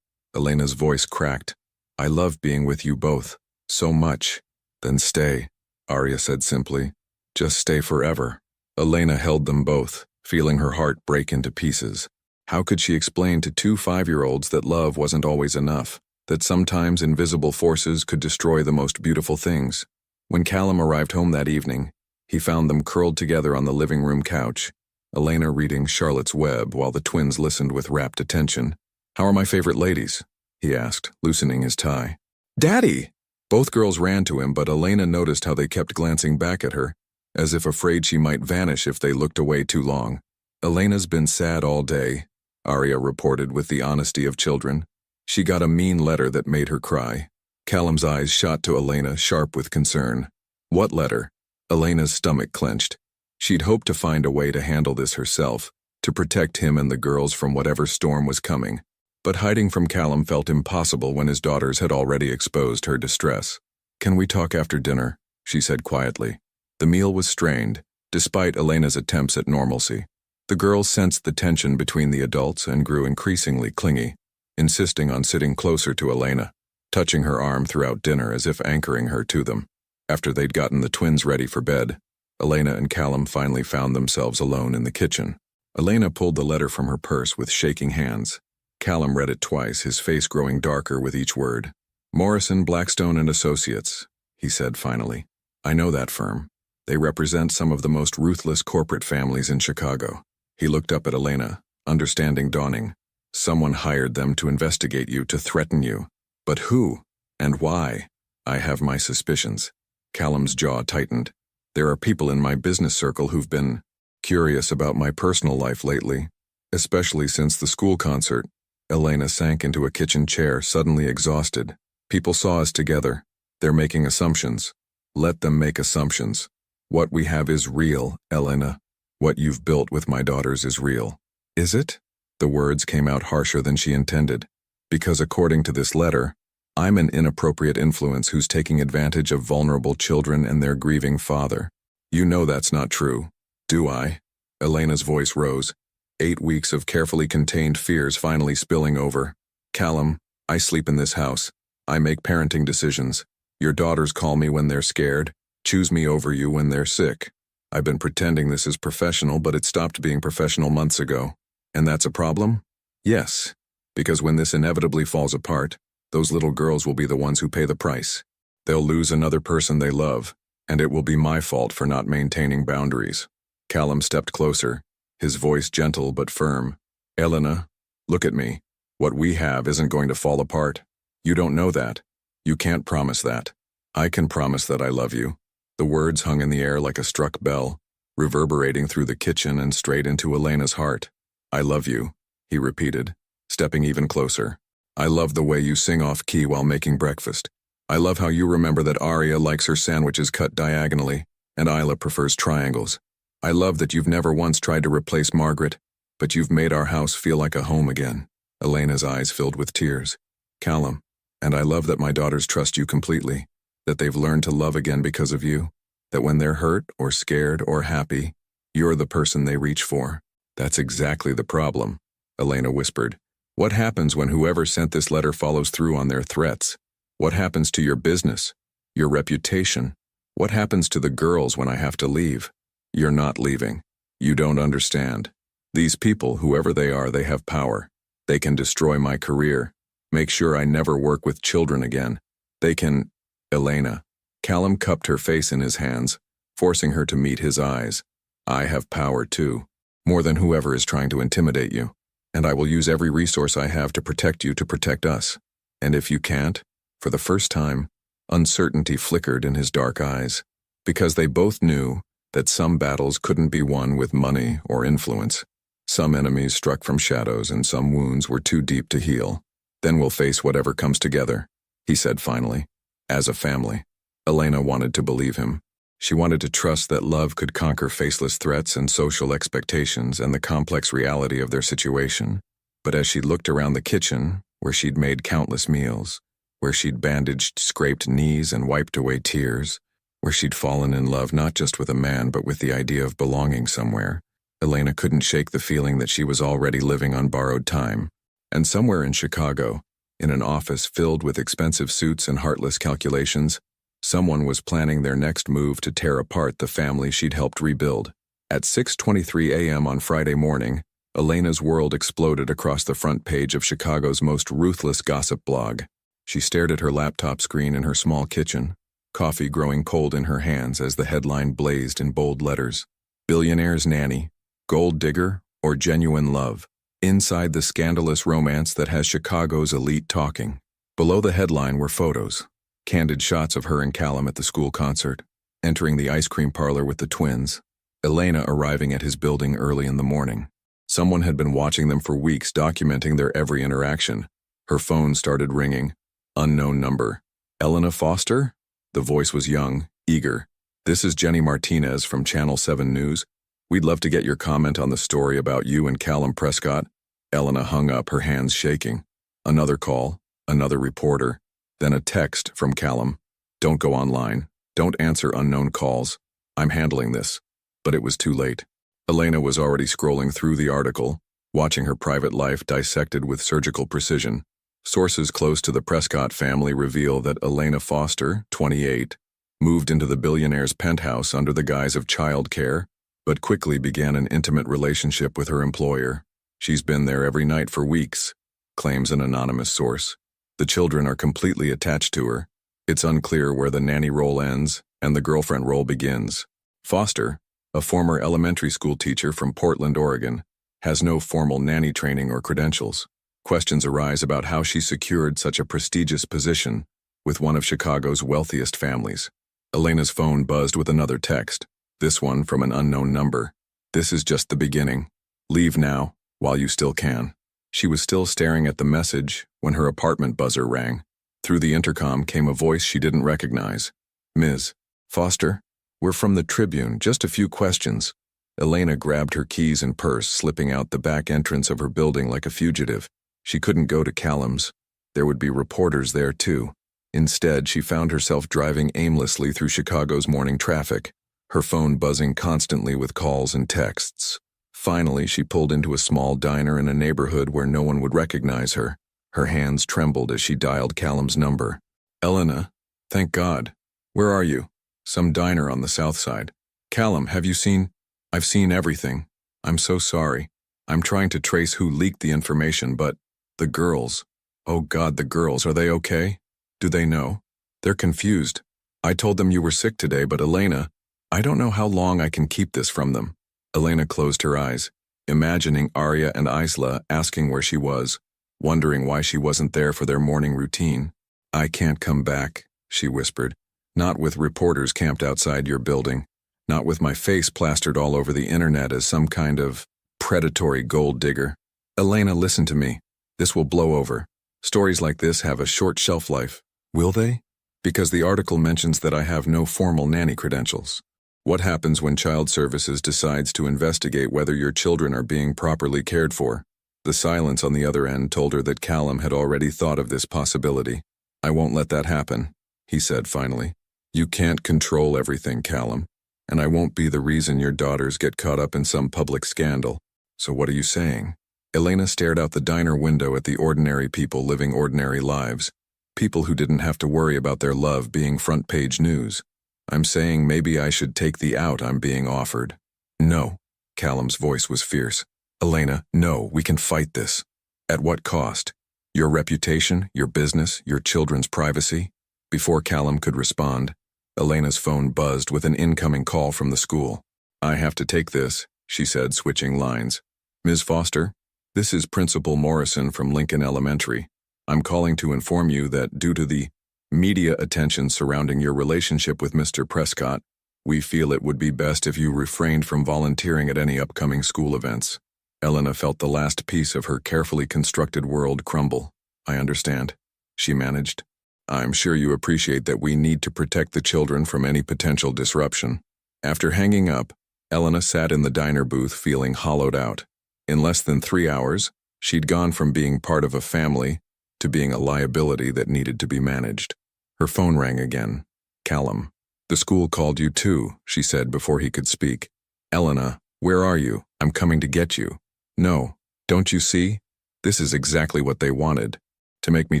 Elena's voice cracked. I love being with you both, so much. Then stay, Arya said simply. Just stay forever. Elena held them both, feeling her heart break into pieces. How could she explain to 2 5-year-olds that love wasn't always enough, that sometimes invisible forces could destroy the most beautiful things? When Callum arrived home that evening, he found them curled together on the living room couch, Elena reading Charlotte's Web while the twins listened with rapt attention. How are my favorite ladies? He asked, loosening his tie. Daddy! Both girls ran to him, but Elena noticed how they kept glancing back at her, as if afraid she might vanish if they looked away too long. Elena's been sad all day, Arya reported with the honesty of children. She got a mean letter that made her cry. Callum's eyes shot to Elena, sharp with concern. What letter? Elena's stomach clenched. She'd hoped to find a way to handle this herself, to protect him and the girls from whatever storm was coming. But hiding from Callum felt impossible when his daughters had already exposed her distress. Can we talk after dinner? She said quietly. The meal was strained, despite Elena's attempts at normalcy. The girls sensed the tension between the adults and grew increasingly clingy, insisting on sitting closer to Elena, touching her arm throughout dinner as if anchoring her to them. After they'd gotten the twins ready for bed, Elena and Callum finally found themselves alone in the kitchen. Elena pulled the letter from her purse with shaking hands. Callum read it twice, his face growing darker with each word. Morrison, Blackstone and Associates, he said finally. I know that firm. They represent some of the most ruthless corporate families in Chicago. He looked up at Elena, understanding dawning. Someone hired them to investigate you, to threaten you. But who? And why? I have my suspicions. Callum's jaw tightened. There are people in my business circle who've been curious about my personal life lately, especially since the school concert. Elena sank into a kitchen chair, suddenly exhausted. People saw us together. They're making assumptions. Let them make assumptions. What we have is real, Elena. What you've built with my daughters is real. Is it? The words came out harsher than she intended. Because according to this letter, I'm an inappropriate influence who's taking advantage of vulnerable children and their grieving father. You know that's not true, do I? Elena's voice rose. 8 weeks of carefully contained fears finally spilling over. Callum, I sleep in this house. I make parenting decisions. Your daughters call me when they're scared, choose me over you when they're sick. I've been pretending this is professional, but it stopped being professional months ago. And that's a problem? Yes, because when this inevitably falls apart, those little girls will be the ones who pay the price. They'll lose another person they love, and it will be my fault for not maintaining boundaries. Callum stepped closer, his voice gentle but firm. Elena, look at me. What we have isn't going to fall apart. You don't know that. You can't promise that. I can promise that I love you. The words hung in the air like a struck bell, reverberating through the kitchen and straight into Elena's heart. I love you, he repeated, stepping even closer. I love the way you sing off-key while making breakfast. I love how you remember that Arya likes her sandwiches cut diagonally, and Isla prefers triangles. I love that you've never once tried to replace Margaret, but you've made our house feel like a home again. Elena's eyes filled with tears. Callum, and I love that my daughters trust you completely, that they've learned to love again because of you, that when they're hurt or scared or happy, you're the person they reach for. That's exactly the problem, Elena whispered. What happens when whoever sent this letter follows through on their threats? What happens to your business, your reputation? What happens to the girls when I have to leave? You're not leaving. You don't understand. These people, whoever they are, they have power. They can destroy my career, make sure I never work with children again. They can... Elena. Callum cupped her face in his hands, forcing her to meet his eyes. I have power too, more than whoever is trying to intimidate you. and I will use every resource I have to protect you to protect us. And if you can't, for the first time, uncertainty flickered in his dark eyes, because they both knew that some battles couldn't be won with money or influence. Some enemies struck from shadows and some wounds were too deep to heal. Then we'll face whatever comes together, he said finally, as a family. Elena wanted to believe him. She wanted to trust that love could conquer faceless threats and social expectations and the complex reality of their situation. But as she looked around the kitchen, where she'd made countless meals, where she'd bandaged scraped knees and wiped away tears, where she'd fallen in love not just with a man but with the idea of belonging somewhere, Elena couldn't shake the feeling that she was already living on borrowed time. And somewhere in Chicago, in an office filled with expensive suits and heartless calculations, someone was planning their next move to tear apart the family she'd helped rebuild. At 6:23 a.m. on Friday morning, Elena's world exploded across the front page of Chicago's most ruthless gossip blog. She stared at her laptop screen in her small kitchen, coffee growing cold in her hands as the headline blazed in bold letters. Billionaire's nanny, gold digger, or genuine love? Inside the scandalous romance that has Chicago's elite talking. Below the headline were photos, candid shots of her and Callum at the school concert, entering the ice cream parlor with the twins, Elena arriving at his building early in the morning. Someone had been watching them for weeks, documenting their every interaction. Her phone started ringing. Unknown number. Elena Foster? The voice was young, eager. This is Jenny Martinez from Channel 7 News. We'd love to get your comment on the story about you and Callum Prescott. Elena hung up, her hands shaking. Another call, another reporter, then a text from Callum. Don't go online. Don't answer unknown calls. I'm handling this. But it was too late. Elena was already scrolling through the article, watching her private life dissected with surgical precision. Sources close to the Prescott family reveal that Elena Foster, 28, moved into the billionaire's penthouse under the guise of child care, but quickly began an intimate relationship with her employer. She's been there every night for weeks, claims an anonymous source. The children are completely attached to her. It's unclear where the nanny role ends and the girlfriend role begins. Foster, a former elementary school teacher from Portland, Oregon, has no formal nanny training or credentials. Questions arise about how she secured such a prestigious position with one of Chicago's wealthiest families. Elena's phone buzzed with another text, this one from an unknown number. This is just the beginning. Leave now, while you still can. She was still staring at the message when her apartment buzzer rang. Through the intercom came a voice she didn't recognize. Ms. Foster? We're from the Tribune, just a few questions. Elena grabbed her keys and purse, slipping out the back entrance of her building like a fugitive. She couldn't go to Callum's. There would be reporters there too. Instead, she found herself driving aimlessly through Chicago's morning traffic, her phone buzzing constantly with calls and texts. Finally, she pulled into a small diner in a neighborhood where no one would recognize her. Her hands trembled as she dialed Callum's number. Elena, thank God. Where are you? Some diner on the south side. Callum, have you seen? I've seen everything. I'm so sorry. I'm trying to trace who leaked the information, but the girls. Oh God, the girls, are they okay? Do they know? They're confused. I told them you were sick today, but Elena, I don't know how long I can keep this from them. Elena closed her eyes, imagining Arya and Isla asking where she was, wondering why she wasn't there for their morning routine. I can't come back, she whispered. Not with reporters camped outside your building. Not with my face plastered all over the internet as some kind of predatory gold digger. Elena, listen to me. This will blow over. Stories like this have a short shelf life. Will they? Because the article mentions that I have no formal nanny credentials. What happens when Child Services decides to investigate whether your children are being properly cared for? The silence on the other end told her that Callum had already thought of this possibility. I won't let that happen, he said finally. You can't control everything, Callum, and I won't be the reason your daughters get caught up in some public scandal. So what are you saying? Elena stared out the diner window at the ordinary people living ordinary lives, people who didn't have to worry about their love being front-page news. I'm saying maybe I should take the out I'm being offered. No. Callum's voice was fierce. Elena, no, we can fight this. At what cost? Your reputation, your business, your children's privacy? Before Callum could respond, Elena's phone buzzed with an incoming call from the school. I have to take this, she said, switching lines. Ms. Foster? This is Principal Morrison from Lincoln Elementary. I'm calling to inform you that due to the media attention surrounding your relationship with Mr. Prescott, we feel it would be best if you refrained from volunteering at any upcoming school events. Elena felt the last piece of her carefully constructed world crumble. I understand, she managed. I'm sure you appreciate that we need to protect the children from any potential disruption. After hanging up, Elena sat in the diner booth feeling hollowed out. In less than 3 hours, she'd gone from being part of a family to being a liability that needed to be managed. Her phone rang again. Callum. The school called you too, she said before he could speak. Elena, where are you? I'm coming to get you. No, don't you see? This is exactly what they wanted. To make me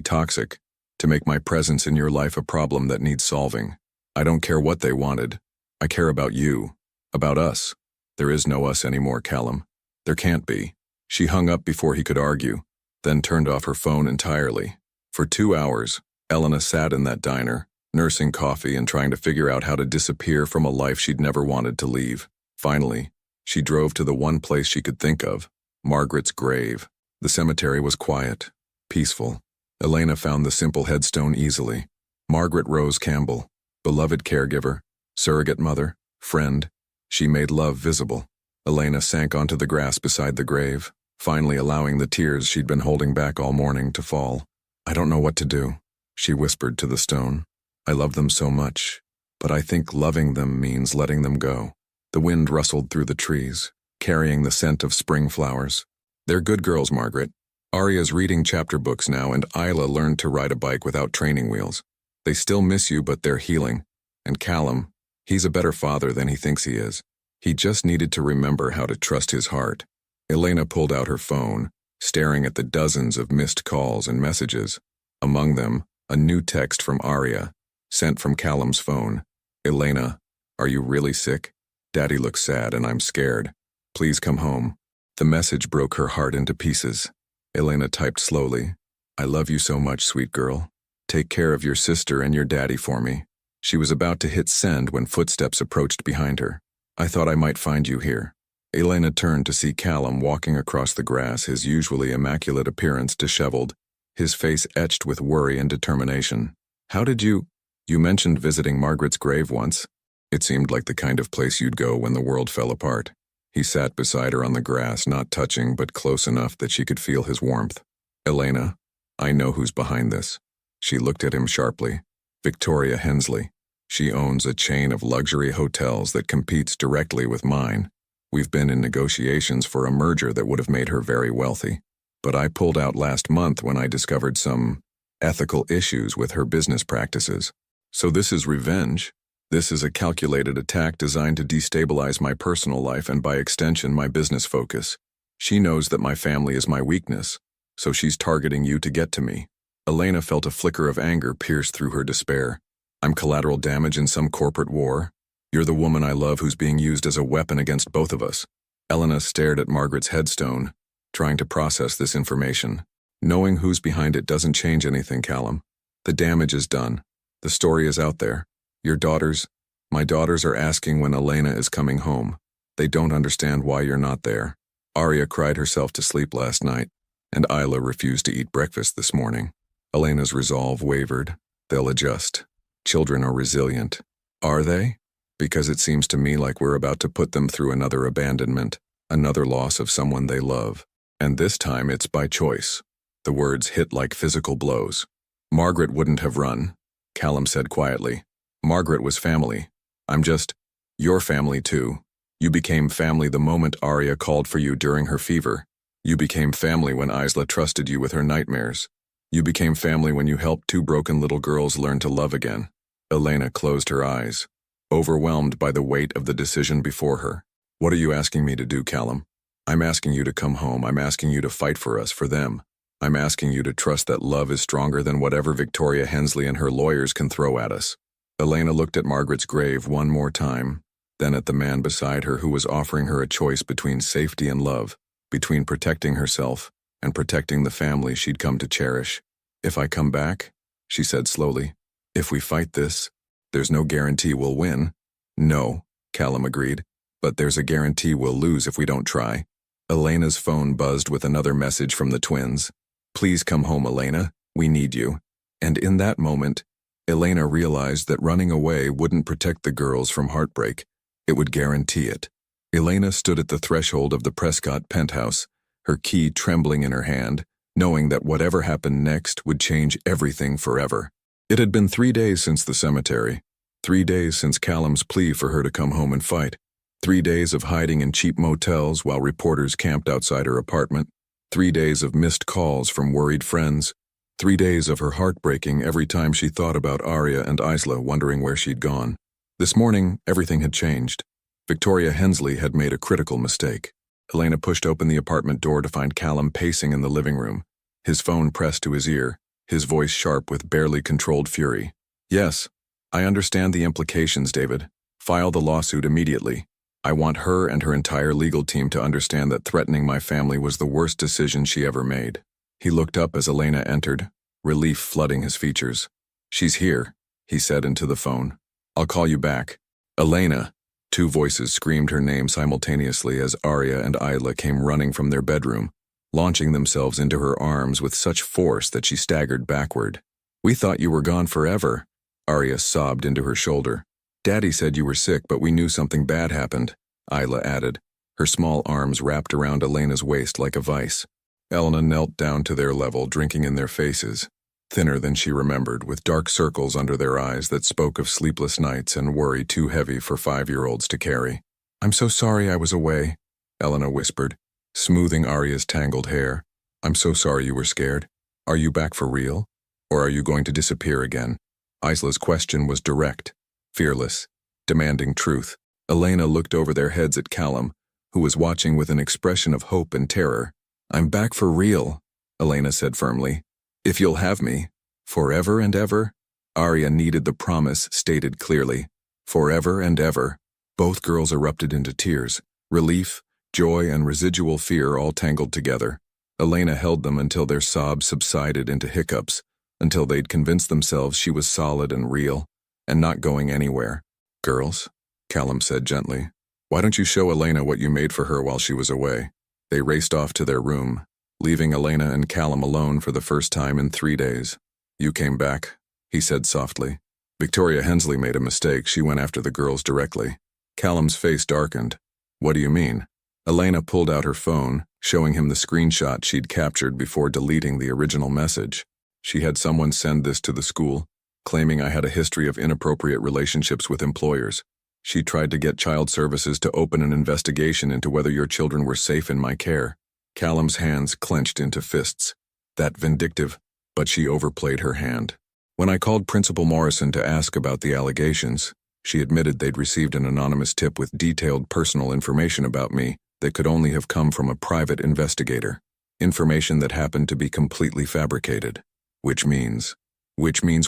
toxic. To make my presence in your life a problem that needs solving. I don't care what they wanted. I care about you. About us. There is no us anymore, Callum. There can't be. She hung up before he could argue, then turned off her phone entirely. For 2 hours, Elena sat in that diner, nursing coffee and trying to figure out how to disappear from a life she'd never wanted to leave. Finally, she drove to the one place she could think of, Margaret's grave. The cemetery was quiet, peaceful. Elena found the simple headstone easily. Margaret Rose Campbell, beloved caregiver, surrogate mother, friend. She made love visible. Elena sank onto the grass beside the grave, finally allowing the tears she'd been holding back all morning to fall. I don't know what to do, she whispered to the stone. I love them so much, but I think loving them means letting them go. The wind rustled through the trees, carrying the scent of spring flowers. They're good girls, Margaret. Arya's reading chapter books now, and Isla learned to ride a bike without training wheels. They still miss you, but they're healing. And Callum, he's a better father than he thinks he is. He just needed to remember how to trust his heart. Elena pulled out her phone, staring at the dozens of missed calls and messages. Among them, a new text from Arya, sent from Callum's phone. Elena, are you really sick? Daddy looks sad and I'm scared. Please come home. The message broke her heart into pieces. Elena typed slowly. I love you so much, sweet girl. Take care of your sister and your daddy for me. She was about to hit send when footsteps approached behind her. I thought I might find you here. Elena turned to see Callum walking across the grass, his usually immaculate appearance disheveled, his face etched with worry and determination. How did you mentioned visiting Margaret's grave once. It seemed like the kind of place you'd go when the world fell apart. He sat beside her on the grass, not touching but close enough that she could feel his warmth. Elena, I know who's behind this. She looked at him sharply. Victoria Hensley. She owns a chain of luxury hotels that competes directly with mine. We've been in negotiations for a merger that would have made her very wealthy. But I pulled out last month when I discovered some ethical issues with her business practices. So this is revenge. This is a calculated attack designed to destabilize my personal life and by extension my business focus. She knows that my family is my weakness, so she's targeting you to get to me. Elena felt a flicker of anger pierce through her despair. I'm collateral damage in some corporate war. You're the woman I love who's being used as a weapon against both of us. Elena stared at Margaret's headstone, trying to process this information. Knowing who's behind it doesn't change anything, Callum. The damage is done. The story is out there. My daughters are asking when Elena is coming home. They don't understand why you're not there. Arya cried herself to sleep last night, and Isla refused to eat breakfast this morning. Elena's resolve wavered. They'll adjust. Children are resilient. Are they? Because it seems to me like we're about to put them through another abandonment, another loss of someone they love. And this time it's by choice. The words hit like physical blows. Margaret wouldn't have run, Callum said quietly. Margaret was family. I'm just your family too. You became family the moment Arya called for you during her fever. You became family when Isla trusted you with her nightmares. You became family when you helped 2 broken little girls learn to love again. Elena closed her eyes, overwhelmed by the weight of the decision before her. What are you asking me to do, Callum? I'm asking you to come home. I'm asking you to fight for us, for them. I'm asking you to trust that love is stronger than whatever Victoria Hensley and her lawyers can throw at us. Elena looked at Margaret's grave one more time, then at the man beside her who was offering her a choice between safety and love, between protecting herself and protecting the family she'd come to cherish. If I come back, she said slowly, if we fight this, there's no guarantee we'll win. No, Callum agreed, but there's a guarantee we'll lose if we don't try. Elena's phone buzzed with another message from the twins. "Please come home, Elena. We need you." And in that moment, Elena realized that running away wouldn't protect the girls from heartbreak. It would guarantee it. Elena stood at the threshold of the Prescott penthouse, her key trembling in her hand, knowing that whatever happened next would change everything forever. It had been 3 days since the cemetery, 3 days since Callum's plea for her to come home and fight, 3 days of hiding in cheap motels while reporters camped outside her apartment, 3 days of missed calls from worried friends, 3 days of her heart breaking every time she thought about Arya and Isla, wondering where she'd gone. This morning, everything had changed. Victoria Hensley had made a critical mistake. Elena pushed open the apartment door to find Callum pacing in the living room, his phone pressed to his ear, his voice sharp with barely controlled fury. "Yes, I understand the implications, David. File the lawsuit immediately. I want her and her entire legal team to understand that threatening my family was the worst decision she ever made." He looked up as Elena entered, relief flooding his features. "She's here," he said into the phone. "I'll call you back." "Elena!" Two voices screamed her name simultaneously as Arya and Isla came running from their bedroom, launching themselves into her arms with such force that she staggered backward. "We thought you were gone forever," Arya sobbed into her shoulder. "Daddy said you were sick, but we knew something bad happened," Isla added, her small arms wrapped around Elena's waist like a vice. Elena knelt down to their level, drinking in their faces, thinner than she remembered, with dark circles under their eyes that spoke of sleepless nights and worry too heavy for 5-year-olds to carry. "I'm so sorry I was away," Elena whispered, smoothing Arya's tangled hair. "I'm so sorry you were scared. Are you back for real? Or are you going to disappear again?" Isla's question was direct, fearless, demanding truth. Elena looked over their heads at Callum, who was watching with an expression of hope and terror. "I'm back for real," Elena said firmly. "If you'll have me. Forever and ever?" Arya needed the promise stated clearly. Forever and ever. Both girls erupted into tears, relief, joy, and residual fear all tangled together. Elena held them until their sobs subsided into hiccups, until they'd convinced themselves she was solid and real, and not going anywhere. "Girls," Callum said gently, "why don't you show Elena what you made for her while she was away?" They raced off to their room, leaving Elena and Callum alone for the first time in 3 days. "You came back," he said softly. "Victoria Hensley made a mistake. She went after the girls directly." Callum's face darkened. "What do you mean?" Elena pulled out her phone, showing him the screenshot she'd captured before deleting the original message. "She had someone send this to the school, claiming I had a history of inappropriate relationships with employers. She tried to get child services to open an investigation into whether your children were safe in my care." Callum's hands clenched into fists. That vindictive, but she overplayed her hand. "When I called Principal Morrison to ask about the allegations, she admitted they'd received an anonymous tip with detailed personal information about me that could only have come from a private investigator. Information that happened to be completely fabricated. Which means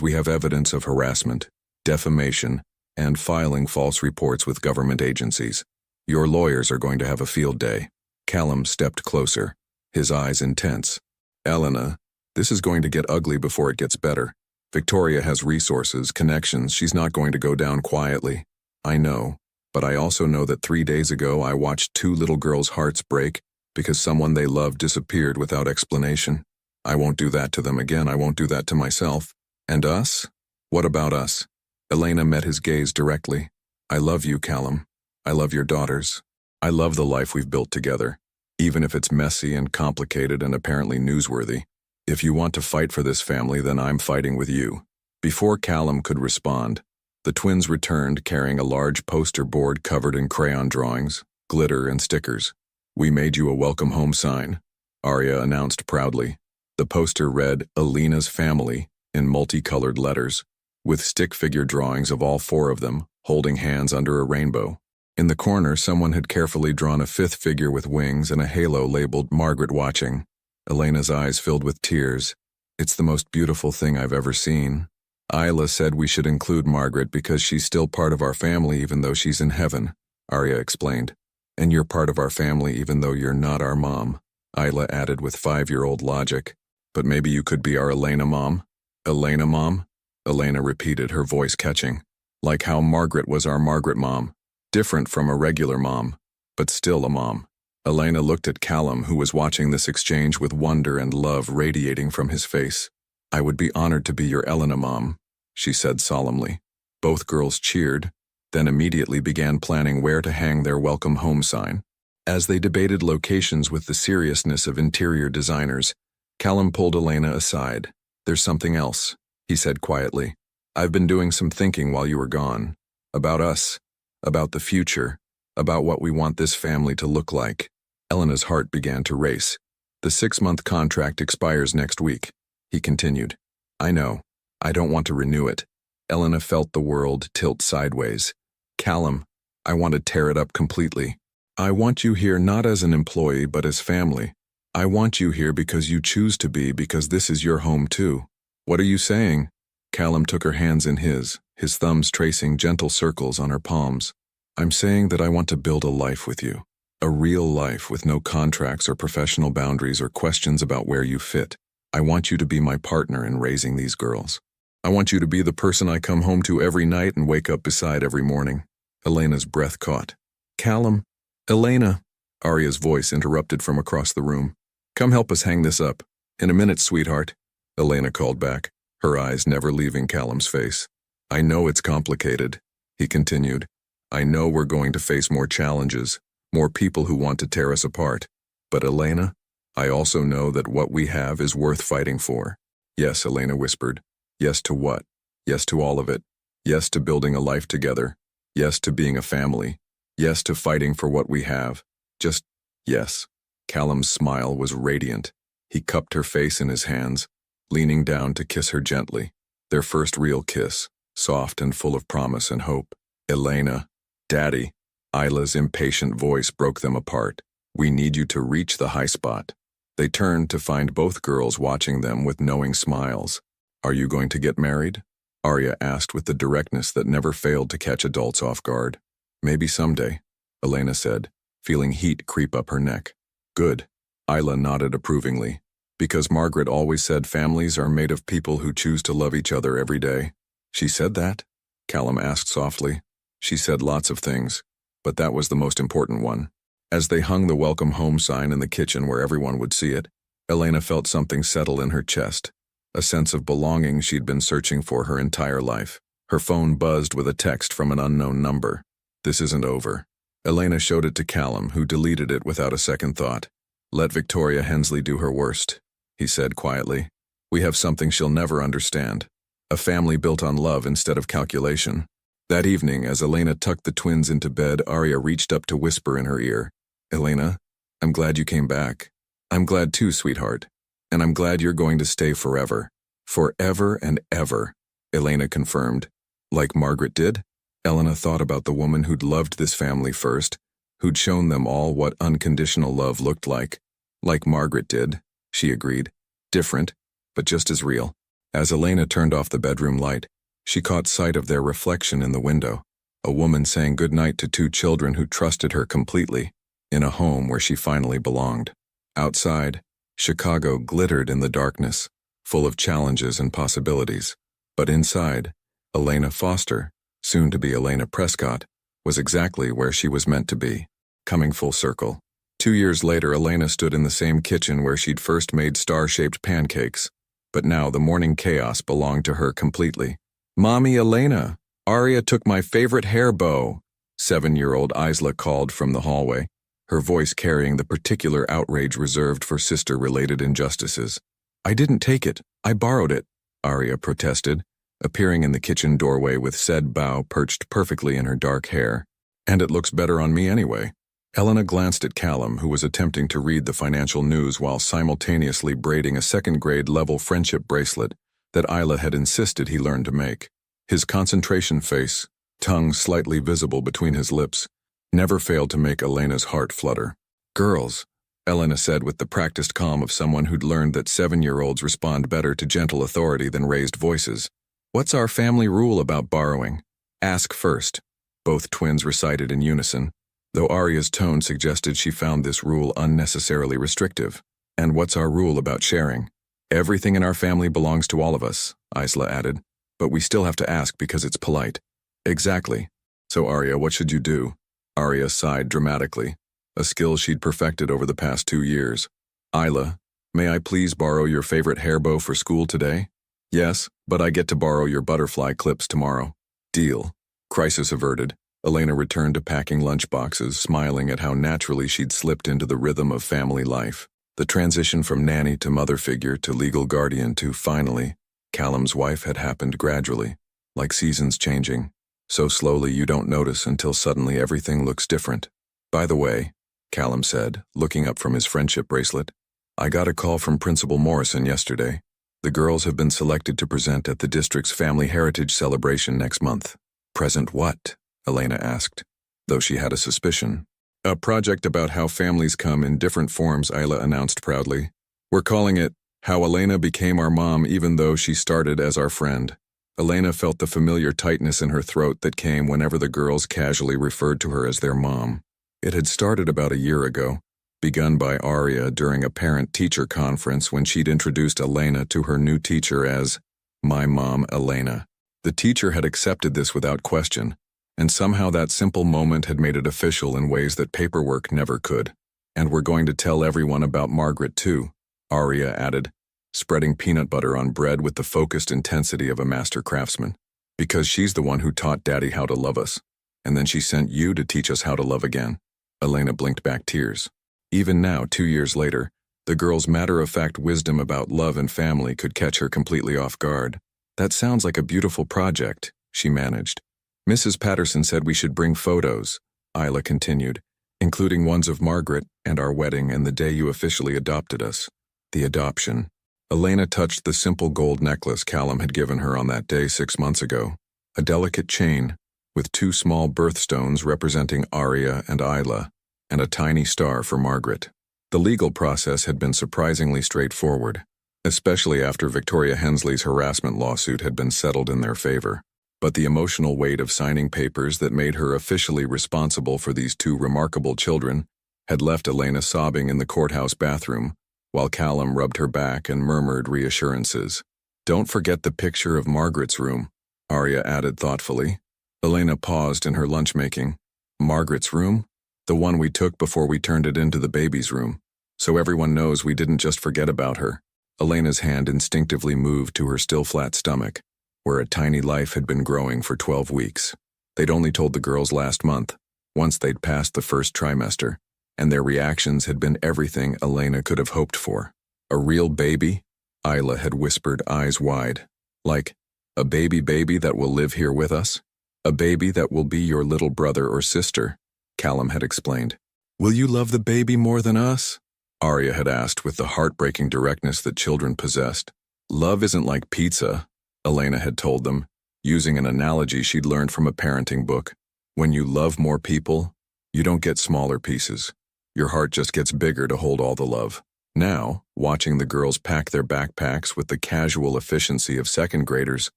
we have evidence of harassment, defamation, and filing false reports with government agencies. Your lawyers are going to have a field day." Callum stepped closer, his eyes intense. "Elena, this is going to get ugly before it gets better. Victoria has resources, connections. She's not going to go down quietly. I know, but I also know that 3 days ago I watched 2 little girls' hearts break because someone they loved disappeared without explanation. I won't do that to them again. I won't do that to myself. And us? What about us?" Elena met his gaze directly. "I love you, Callum. I love your daughters. I love the life we've built together, even if it's messy and complicated and apparently newsworthy. If you want to fight for this family, then I'm fighting with you." Before Callum could respond, the twins returned carrying a large poster board covered in crayon drawings, glitter, and stickers. "We made you a welcome home sign," Arya announced proudly. The poster read, "Elena's Family," in multicolored letters, with stick figure drawings of all 4 of them, holding hands under a rainbow. In the corner, someone had carefully drawn a 5th figure with wings and a halo labeled "Margaret Watching." Elena's eyes filled with tears. "It's the most beautiful thing I've ever seen. Isla said we should include Margaret because she's still part of our family even though she's in heaven," Arya explained. "And you're part of our family even though you're not our mom," Isla added with 5-year-old logic. "But maybe you could be our Elena mom?" "Elena mom?" Elena repeated, her voice catching. "Like how Margaret was our Margaret mom. Different from a regular mom, but still a mom." Elena looked at Callum, who was watching this exchange with wonder and love radiating from his face. "I would be honored to be your Elena, Mom," she said solemnly. Both girls cheered, then immediately began planning where to hang their welcome home sign. As they debated locations with the seriousness of interior designers, Callum pulled Elena aside. "There's something else," he said quietly. "I've been doing some thinking while you were gone. About us, about the future, about what we want this family to look like." Elena's heart began to race. "The 6-month contract expires next week," he continued. "I know. I don't want to renew it." Elena felt the world tilt sideways. "Callum, I want to tear it up completely. I want you here not as an employee but as family. I want you here because you choose to be, because this is your home too." "What are you saying?" Callum took her hands in his thumbs tracing gentle circles on her palms. "I'm saying that I want to build a life with you. A real life with no contracts or professional boundaries or questions about where you fit. I want you to be my partner in raising these girls. I want you to be the person I come home to every night and wake up beside every morning." Elena's breath caught. "Callum." "Elena," Arya's voice interrupted from across the room. "Come help us hang this up." "In a minute, sweetheart," Elena called back, her eyes never leaving Callum's face. "I know it's complicated," he continued. "I know we're going to face more challenges, more people who want to tear us apart. But Elena, I also know that what we have is worth fighting for." "Yes," Elena whispered. "Yes to what?" "Yes to all of it. Yes to building a life together. Yes to being a family. Yes to fighting for what we have. Just yes." Callum's smile was radiant. He cupped her face in his hands, leaning down to kiss her gently. Their first real kiss, soft and full of promise and hope. "Elena, Daddy," Isla's impatient voice broke them apart. "We need you to reach the high spot." They turned to find both girls watching them with knowing smiles. "Are you going to get married?" Arya asked with the directness that never failed to catch adults off guard. "Maybe someday," Elena said, feeling heat creep up her neck. "Good," Isla nodded approvingly. "Because Margaret always said families are made of people who choose to love each other every day." "She said that?" Callum asked softly. "She said lots of things, but that was the most important one." As they hung the welcome home sign in the kitchen where everyone would see it, Elena felt something settle in her chest, a sense of belonging she'd been searching for her entire life. Her phone buzzed with a text from an unknown number. "This isn't over." Elena showed it to Callum, who deleted it without a second thought. "Let Victoria Hensley do her worst," he said quietly. "We have something she'll never understand. A family built on love instead of calculation." That evening, as Elena tucked the twins into bed, Arya reached up to whisper in her ear, "Elena, I'm glad you came back." "I'm glad too, sweetheart. And I'm glad you're going to stay forever." "Forever and ever," Elena confirmed. "Like Margaret did?" Elena thought about the woman who'd loved this family first, who'd shown them all what unconditional love looked like. "Like Margaret did," she agreed. "Different, but just as real." As Elena turned off the bedroom light, she caught sight of their reflection in the window, a woman saying goodnight to 2 children who trusted her completely, in a home where she finally belonged. Outside, Chicago glittered in the darkness, full of challenges and possibilities. But inside, Elena Foster, soon to be Elena Prescott, was exactly where she was meant to be, coming full circle. 2 years later, Elena stood in the same kitchen where she'd first made star-shaped pancakes, but now the morning chaos belonged to her completely. "Mommy, Elena, Arya took my favorite hair bow," 7-year-old Isla called from the hallway, her voice carrying the particular outrage reserved for sister-related injustices. "I didn't take it, I borrowed it," Arya protested, appearing in the kitchen doorway with said bow perched perfectly in her dark hair. "And it looks better on me anyway." Elena glanced at Callum, who was attempting to read the financial news while simultaneously braiding a second-grade level friendship bracelet that Isla had insisted he learn to make. His concentration face, tongue slightly visible between his lips, never failed to make Elena's heart flutter. "Girls," Elena said with the practiced calm of someone who'd learned that 7-year-olds respond better to gentle authority than raised voices. "What's our family rule about borrowing? Ask first," both twins recited in unison, though Arya's tone suggested she found this rule unnecessarily restrictive. "And what's our rule about sharing?" "Everything in our family belongs to all of us," Isla added, "but we still have to ask because it's polite." "Exactly. So Arya, what should you do?" Arya sighed dramatically. a skill she'd perfected over the past 2 years. Isla, may I please borrow your favorite hair bow for school today? Yes, but I get to borrow your butterfly clips tomorrow. Deal. Crisis averted. Elena returned to packing lunchboxes, smiling at how naturally she'd slipped into the rhythm of family life. The transition from nanny to mother figure to legal guardian to, finally, Callum's wife had happened gradually, like seasons changing, so slowly you don't notice until suddenly everything looks different. By the way, Callum said, looking up from his friendship bracelet, I got a call from Principal Morrison yesterday. The girls have been selected to present at the district's Family Heritage Celebration next month. Present what? Elena asked, though she had a suspicion. A project about how families come in different forms, Isla announced proudly. We're calling it How Elena Became Our Mom Even Though She Started as Our Friend. Elena felt the familiar tightness in her throat that came whenever the girls casually referred to her as their mom. It had started about a year ago, begun by Aria during a parent-teacher conference when she'd introduced Elena to her new teacher as My Mom, Elena. The teacher had accepted this without question, and somehow that simple moment had made it official in ways that paperwork never could. And we're going to tell everyone about Margaret too, Aria added, spreading peanut butter on bread with the focused intensity of a master craftsman. Because she's the one who taught Daddy how to love us, and then she sent you to teach us how to love again. Elena blinked back tears. Even now, 2 years later, the girl's matter-of-fact wisdom about love and family could catch her completely off guard. That sounds like a beautiful project, she managed. Mrs. Patterson said we should bring photos, Isla continued, including ones of Margaret and our wedding and the day you officially adopted us. The adoption. Elena touched the simple gold necklace Callum had given her on that day 6 months ago, a delicate chain with 2 small birthstones representing Aria and Isla, and a tiny star for Margaret. The legal process had been surprisingly straightforward, especially after Victoria Hensley's harassment lawsuit had been settled in their favor. But the emotional weight of signing papers that made her officially responsible for these 2 remarkable children had left Elena sobbing in the courthouse bathroom, while Callum rubbed her back and murmured reassurances. Don't forget the picture of Margaret's room, Aria added thoughtfully. Elena paused in her lunchmaking. Margaret's room? The one we took before we turned it into the baby's room. So everyone knows we didn't just forget about her. Elena's hand instinctively moved to her still flat stomach, where a tiny life had been growing for 12 weeks. They'd only told the girls last month, once they'd passed the first trimester, and their reactions had been everything Elena could have hoped for. A real baby? Isla had whispered, eyes wide. Like, a baby that will live here with us? A baby that will be your little brother or sister, Callum had explained. Will you love the baby more than us? Aria had asked with the heartbreaking directness that children possessed. Love isn't like pizza, Elena had told them, using an analogy she'd learned from a parenting book. When you love more people, you don't get smaller pieces. Your heart just gets bigger to hold all the love. Now, watching the girls pack their backpacks with the casual efficiency of second graders,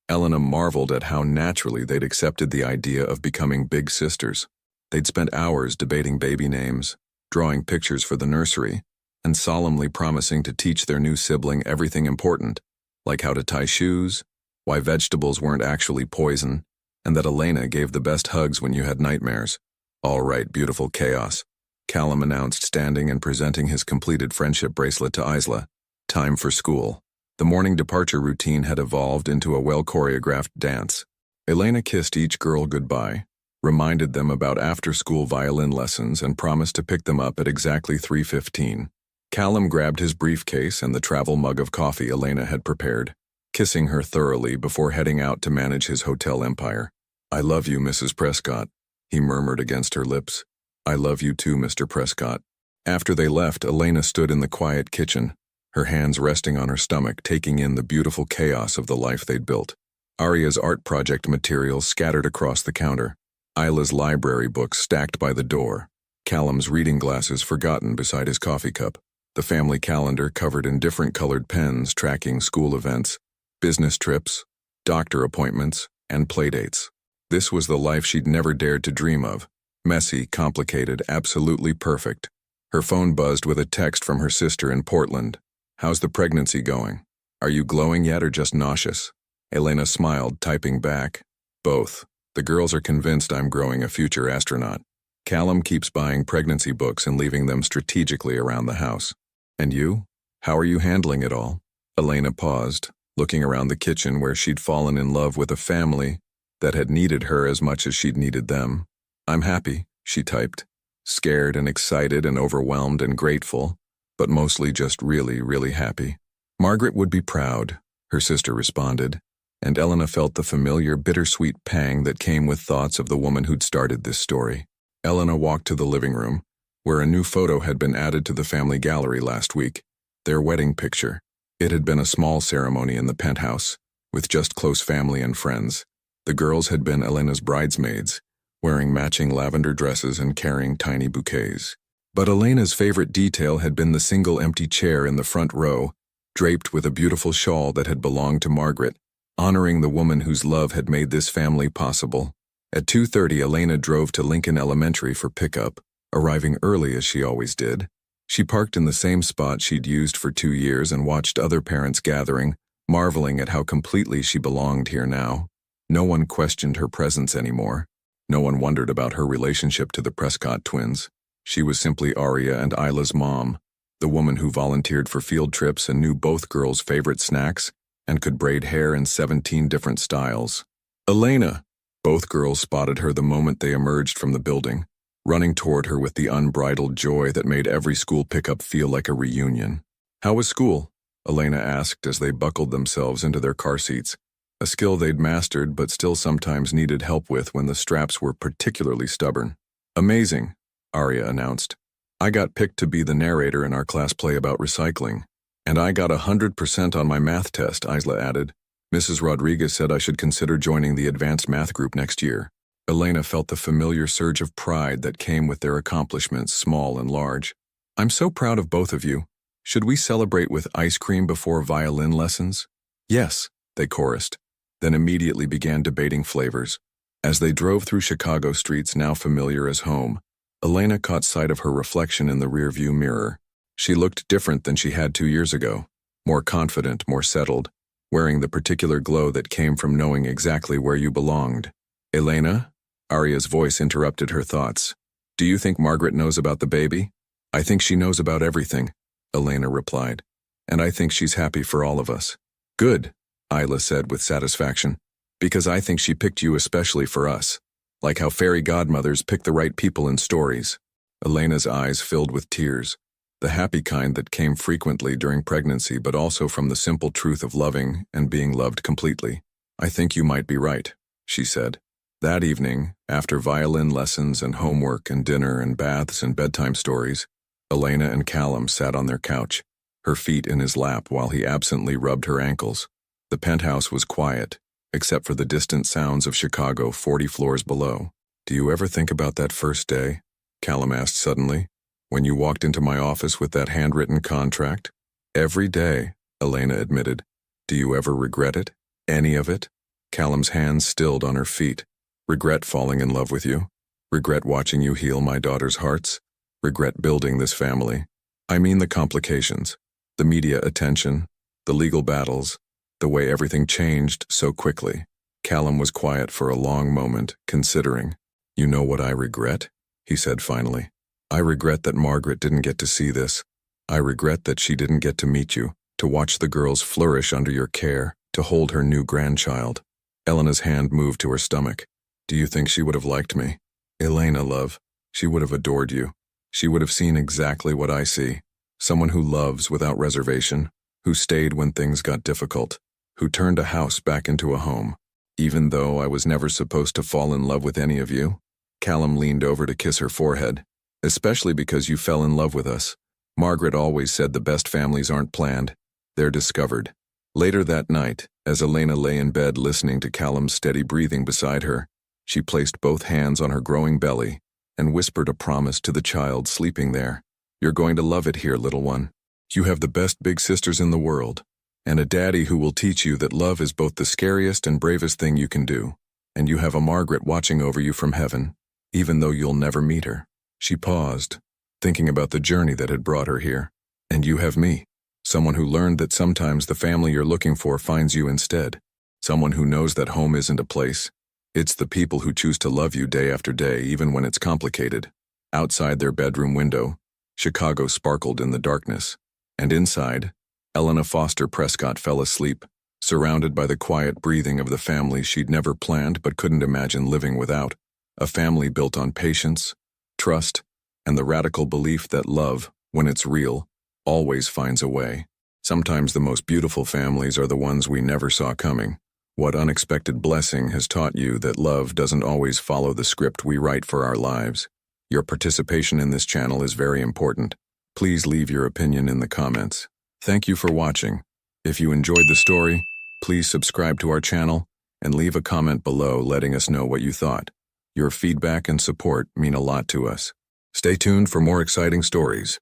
Elena marveled at how naturally they'd accepted the idea of becoming big sisters. They'd spent hours debating baby names, drawing pictures for the nursery, and solemnly promising to teach their new sibling everything important, like how to tie shoes, why vegetables weren't actually poison, and that Elena gave the best hugs when you had nightmares. All right, beautiful chaos, Callum announced, standing and presenting his completed friendship bracelet to Isla. Time for school. The morning departure routine had evolved into a well-choreographed dance. Elena kissed each girl goodbye, reminded them about after-school violin lessons, and promised to pick them up at exactly 3:15. Callum grabbed his briefcase and the travel mug of coffee Elena had prepared, kissing her thoroughly before heading out to manage his hotel empire. I love you, Mrs. Prescott, he murmured against her lips. I love you too, Mr. Prescott. After they left, Elena stood in the quiet kitchen, her hands resting on her stomach, taking in the beautiful chaos of the life they'd built. Aria's art project materials scattered across the counter, Isla's library books stacked by the door, Callum's reading glasses forgotten beside his coffee cup, the family calendar covered in different colored pens tracking school events, business trips, doctor appointments, and playdates. This was the life she'd never dared to dream of. Messy, complicated, absolutely perfect. Her phone buzzed with a text from her sister in Portland. How's the pregnancy going? Are you glowing yet or just nauseous? Elena smiled, typing back. Both. The girls are convinced I'm growing a future astronaut. Callum keeps buying pregnancy books and leaving them strategically around the house. And you? How are you handling it all? Elena paused, looking around the kitchen where she'd fallen in love with a family that had needed her as much as she'd needed them. I'm happy, she typed, scared and excited and overwhelmed and grateful, but mostly just really, really happy. Margaret would be proud, her sister responded, and Elena felt the familiar bittersweet pang that came with thoughts of the woman who'd started this story. Elena walked to the living room, where a new photo had been added to the family gallery last week, their wedding picture. It had been a small ceremony in the penthouse, with just close family and friends. The girls had been Elena's bridesmaids, wearing matching lavender dresses and carrying tiny bouquets. But Elena's favorite detail had been the single empty chair in the front row, draped with a beautiful shawl that had belonged to Margaret, honoring the woman whose love had made this family possible. At 2:30, Elena drove to Lincoln Elementary for pickup, arriving early as she always did. She parked in the same spot she'd used for 2 years and watched other parents gathering, marveling at how completely she belonged here now. No one questioned her presence anymore. No one wondered about her relationship to the Prescott twins. She was simply Aria and Isla's mom, the woman who volunteered for field trips and knew both girls' favorite snacks and could braid hair in 17 different styles. Elena! Both girls spotted her the moment they emerged from the building, running toward her with the unbridled joy that made every school pickup feel like a reunion. How was school? Elena asked as they buckled themselves into their car seats, a skill they'd mastered but still sometimes needed help with when the straps were particularly stubborn. Amazing, Aria announced. I got picked to be the narrator in our class play about recycling. And I got 100% on my math test, Isla added. Mrs. Rodriguez said I should consider joining the advanced math group next year. Elena felt the familiar surge of pride that came with their accomplishments, small and large. I'm so proud of both of you. Should we celebrate with ice cream before violin lessons? Yes, they chorused, then immediately began debating flavors. As they drove through Chicago streets now familiar as home, Elena caught sight of her reflection in the rearview mirror. She looked different than she had 2 years ago, more confident, more settled, wearing the particular glow that came from knowing exactly where you belonged. Elena? Aria's voice interrupted her thoughts. Do you think Margaret knows about the baby? I think she knows about everything, Elena replied. And I think she's happy for all of us. Good, Isla said with satisfaction, because I think she picked you especially for us, like how fairy godmothers pick the right people in stories. Elena's eyes filled with tears, the happy kind that came frequently during pregnancy but also from the simple truth of loving and being loved completely. I think you might be right, she said. That evening, after violin lessons and homework and dinner and baths and bedtime stories, Elena and Callum sat on their couch, her feet in his lap while he absently rubbed her ankles. The penthouse was quiet, except for the distant sounds of Chicago 40 floors below. Do you ever think about that first day? Callum asked suddenly. When you walked into my office with that handwritten contract? Every day, Elena admitted. Do you ever regret it? Any of it? Callum's hands stilled on her feet. Regret falling in love with you? Regret watching you heal my daughter's hearts? Regret building this family? I mean the complications, the media attention, the legal battles, the way everything changed so quickly. Callum was quiet for a long moment, considering. You know what I regret? He said finally. I regret that Margaret didn't get to see this. I regret that she didn't get to meet you, to watch the girls flourish under your care, to hold her new grandchild. Elena's hand moved to her stomach. Do you think she would have liked me? Elena, love, she would have adored you. She would have seen exactly what I see. Someone who loves without reservation, who stayed when things got difficult, who turned a house back into a home. Even though I was never supposed to fall in love with any of you. Callum leaned over to kiss her forehead. Especially because you fell in love with us. Margaret always said the best families aren't planned, they're discovered. Later that night, as Elena lay in bed listening to Callum's steady breathing beside her, she placed both hands on her growing belly and whispered a promise to the child sleeping there. You're going to love it here, little one. You have the best big sisters in the world, and a daddy who will teach you that love is both the scariest and bravest thing you can do. And you have a Margaret watching over you from heaven, even though you'll never meet her. She paused, thinking about the journey that had brought her here. And you have me, someone who learned that sometimes the family you're looking for finds you instead. Someone who knows that home isn't a place. It's the people who choose to love you day after day, even when it's complicated. Outside their bedroom window, Chicago sparkled in the darkness, and inside, Elena Foster Prescott fell asleep, surrounded by the quiet breathing of the family she'd never planned but couldn't imagine living without, a family built on patience, trust, and the radical belief that love, when it's real, always finds a way. Sometimes the most beautiful families are the ones we never saw coming. What unexpected blessing has taught you that love doesn't always follow the script we write for our lives? Your participation in this channel is very important. Please leave your opinion in the comments. Thank you for watching. If you enjoyed the story, please subscribe to our channel and leave a comment below letting us know what you thought. Your feedback and support mean a lot to us. Stay tuned for more exciting stories.